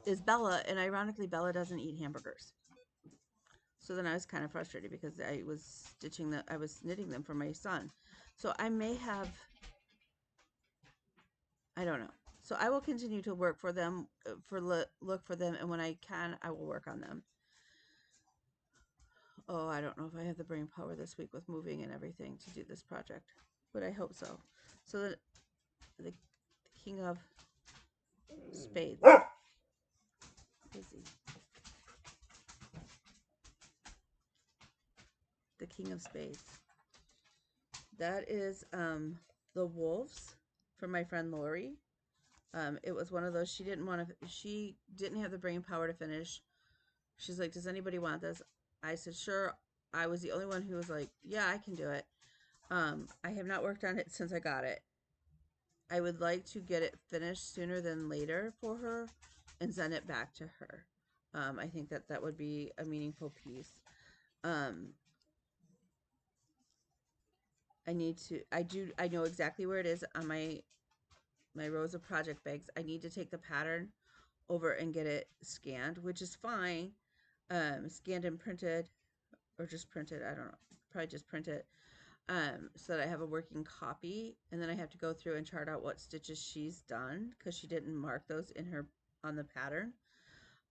is Bella, and ironically, Bella doesn't eat hamburgers. So then I was kind of frustrated because I was knitting them for my son. So I may have, I don't know. So I will continue to work for them, look for them, and when I can, I will work on them. Oh, I don't know if I have the brain power this week with moving and everything to do this project, but I hope so. So the King of Spades, Busy. The King of Spades. That is the wolves from my friend Lori. It was one of those she didn't have the brain power to finish. She's like, "Does anybody want this?" I said, "Sure." I was the only one who was like, "Yeah, I can do it." I have not worked on it since I got it. I would like to get it finished sooner than later for her and send it back to her. I think that that would be a meaningful piece. Um, I know exactly where it is on my rows of project bags. I need to take the pattern over and get it scanned, which is fine. Scanned and printed, or just printed. I don't know. Probably just print it. So that I have a working copy, and then I have to go through and chart out what stitches she's done because she didn't mark those in her on the pattern.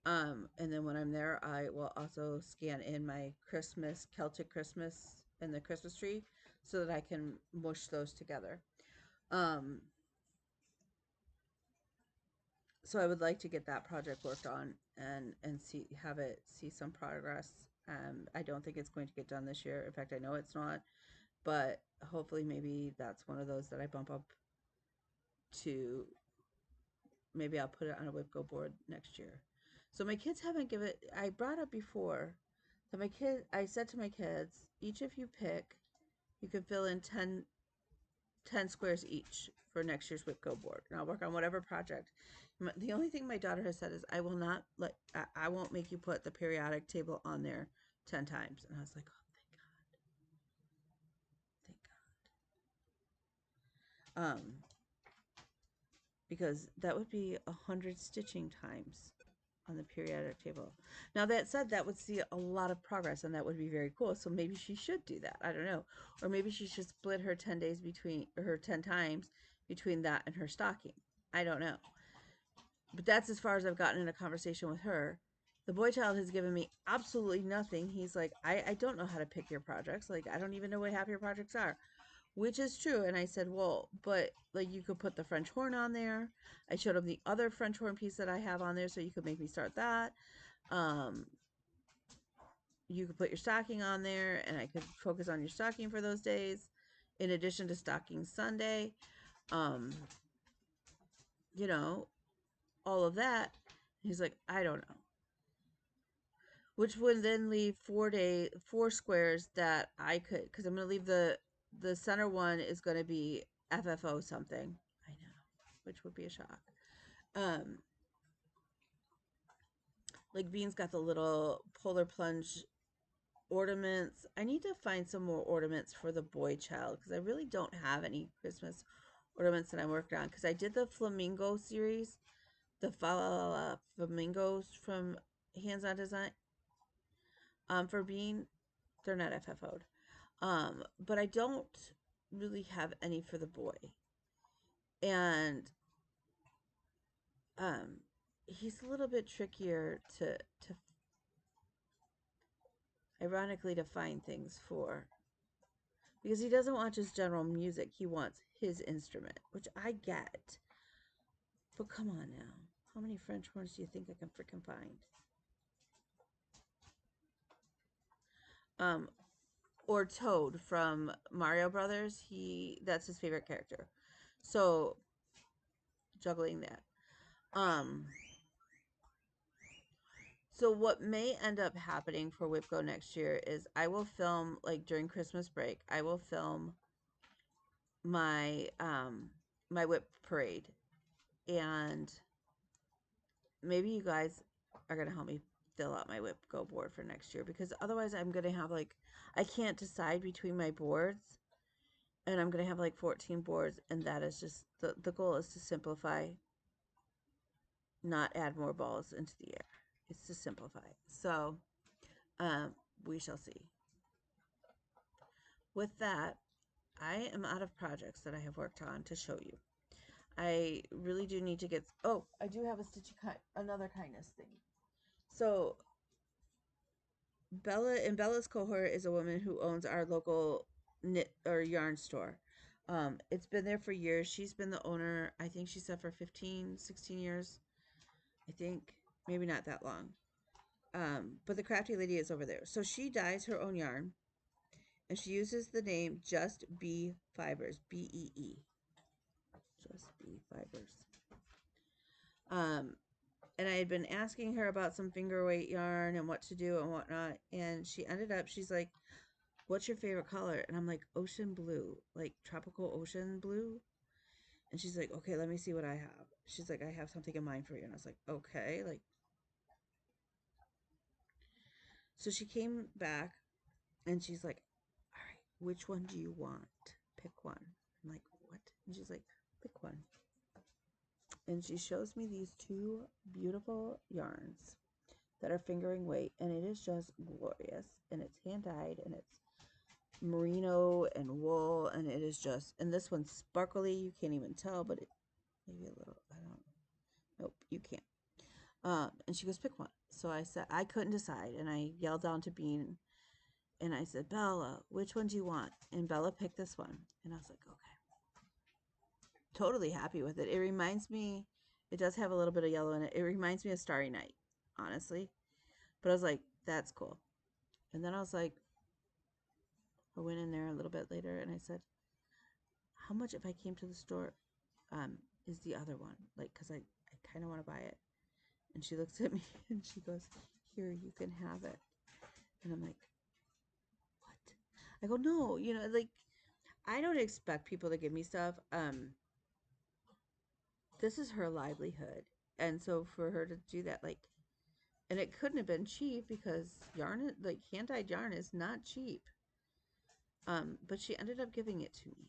And then when I'm there, I will also scan in my Christmas, Celtic Christmas, and the Christmas tree so that I can mush those together. Um, so I would like to get that project worked on and see some progress. I don't think it's going to get done this year. In fact, I know it's not. But hopefully, maybe that's one of those that I bump up to. Maybe I'll put it on a Whipco board next year. So my kids haven't given. I brought up before that I said to my kids, each of you pick. You can fill in 10 squares each for next year's Whipco board, and I'll work on whatever project. The only thing my daughter has said is, I will not let. I won't make you put the periodic table on there 10 times. And I was like, oh, thank God. Because that would be 100 stitching times on the periodic table. Now that said, that would see a lot of progress, and that would be very cool. So maybe she should do that. I don't know, or maybe she should split her 10 days between her 10 times between that and her stocking. I don't know, but that's as far as I've gotten in a conversation with her. The boy child has given me absolutely nothing. He's like, I don't know how to pick your projects. Like, I don't even know what half your projects are, which is true. And I said, well, but like you could put the French horn on there. I showed him the other French horn piece that I have on there, so you could make me start that. Um, you could put your stocking on there, and I could focus on your stocking for those days, in addition to stocking Sunday. Um, you know, all of that. He's like, I don't know, which would then leave 4 squares that I could, because I'm gonna leave the center one is gonna be FFO something. I know, which would be a shock. Um, like Bean's got the little polar plunge ornaments. I need to find some more ornaments for the boy child because I really don't have any Christmas ornaments that I'm working on, because I did the flamingo series, the flamingos from Hands On Design. For Bean, they're not FFO'd. But I don't really have any for the boy, and um, he's a little bit trickier to ironically to find things for, because he doesn't want just general music. He wants his instrument, which I get. But come on now. How many French horns do you think I can freaking find? Um, or Toad from Mario Brothers. That's his favorite character. So juggling that. Um, so what may end up happening for Whipco next year is I will film, like during Christmas break, I will film my whip parade, and maybe you guys are gonna help me fill out my whip go board for next year, because otherwise I'm gonna have like, I can't decide between my boards, and I'm gonna have like 14 boards, and that is just the goal is to simplify not add more balls into the air. It's to simplify. So um, we shall see. With that, I am out of projects that I have worked on to show you. I really do need to get. Oh, I do have a another kindness thing. So Bella in Bella's cohort is a woman who owns our local knit or yarn store. It's been there for years. She's been the owner, I think she said for 15, 16 years. I think maybe not that long. But the crafty lady is over there. So she dyes her own yarn and she uses the name Just Bee Fibers, BEE. Just Bee Fibers. Um, and I had been asking her about some finger weight yarn and what to do and whatnot. And she ended up, she's like, what's your favorite color? And I'm like, ocean blue, like tropical ocean blue. And she's like, okay, let me see what I have. She's like, I have something in mind for you. And I was like, okay. Like, so she came back and she's like, all right, which one do you want? Pick one. I'm like, what? And she's like, pick one. And she shows me these two beautiful yarns that are fingering weight. And it is just glorious. And it's hand dyed and it's merino and wool. And it is just, and this one's sparkly. You can't even tell, but it maybe a little, I don't, nope, you can't. And she goes, pick one. So I said, I couldn't decide. And I yelled down to Bean and I said, Bella, which one do you want? And Bella picked this one. And I was like, okay. Totally happy with it. It reminds me, it does have a little bit of yellow in it. It reminds me of Starry Night, honestly. But I was like, that's cool. And then I was like, I went in there a little bit later and I said, how much if I came to the store is the other one? Like, because I kind of want to buy it. And she looks at me and she goes, here, you can have it. And I'm like, what? I go, no, like, I don't expect people to give me stuff. This is her livelihood. And so for her to do that, like, and it couldn't have been cheap because yarn, like hand dyed yarn, is not cheap. But she ended up giving it to me,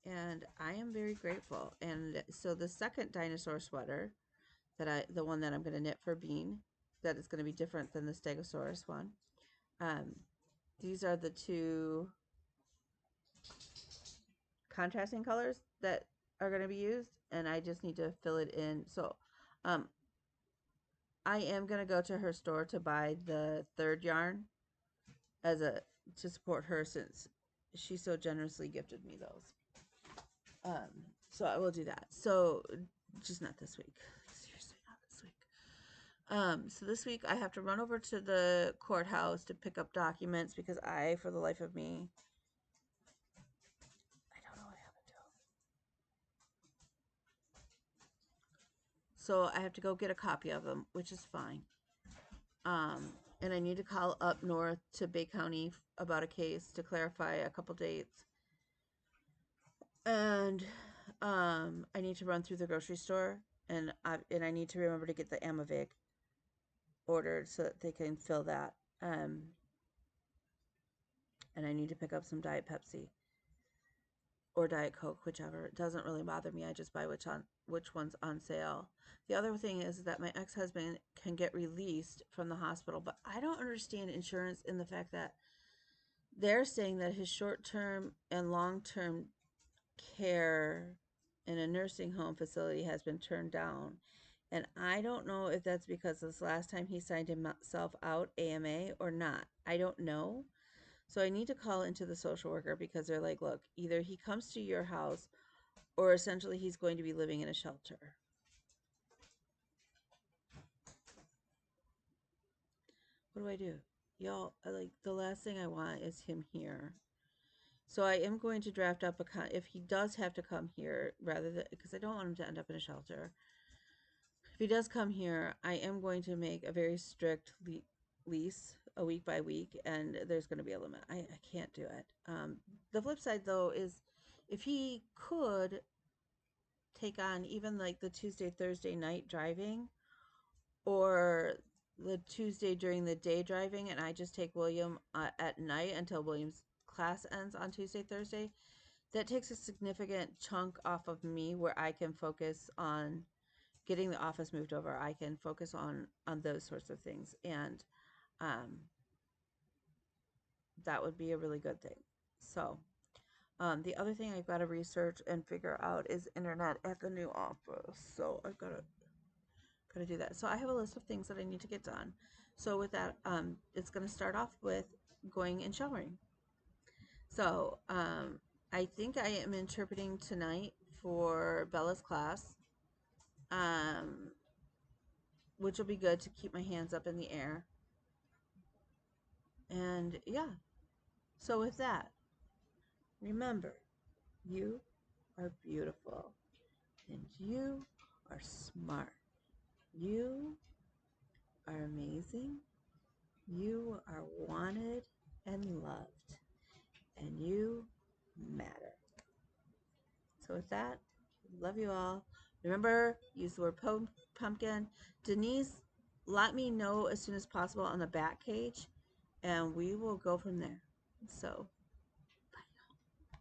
and I am very grateful. And so the second dinosaur sweater the one that I'm going to knit for Bean, that is going to be different than the Stegosaurus one. Um, these are the two contrasting colors that are going to be used, and I just need to fill it in. So, um, I am going to go to her store to buy the third yarn as a to support her since she so generously gifted me those. So I will do that. So just not this week. Seriously, not this week. So this week I have to run over to the courthouse to pick up documents because for the life of me, I don't know what happened to them. So I have to go get a copy of them, which is fine. And I need to call up north to Bay County about a case to clarify a couple dates. And I need to run through the grocery store, and I need to remember to get the Amavig ordered so that they can fill that. And I need to pick up some Diet Pepsi or Diet Coke, whichever. It doesn't really bother me. I just buy which one's on sale. The other thing is that my ex-husband can get released from the hospital, but I don't understand insurance in the fact that they're saying that his short-term and long-term care in a nursing home facility has been turned down. And I don't know if that's because this last time he signed himself out AMA or not. I don't know. So I need to call into the social worker because they're like, look, either he comes to your house or essentially he's going to be living in a shelter. What do I do? Y'all, like, the last thing I want is him here. So I am going to draft up if he does have to come here, rather than, because I don't want him to end up in a shelter. If he does come here, I am going to make a very strict lease, a week by week, and there's going to be a limit. I can't do it. The flip side, though, is if he could take on even like the Tuesday, Thursday night driving, or the Tuesday during the day driving, and I just take William at night until William's class ends on Tuesday, Thursday, that takes a significant chunk off of me where I can focus on getting the office moved over, I can focus on those sorts of things, and um, that would be a really good thing. So the other thing I've got to research and figure out is internet at the new office. So I've got to do that. So I have a list of things that I need to get done. So with that, it's going to start off with going and showering. So I think I am interpreting tonight for Bella's class, um, which will be good to keep my hands up in the air. And yeah, so with that, remember, you are beautiful and you are smart. You are amazing. You are wanted and loved, and you matter. So with that, love you all. Remember, use the word pumpkin. Denise, let me know as soon as possible on the back page, and we will go from there. So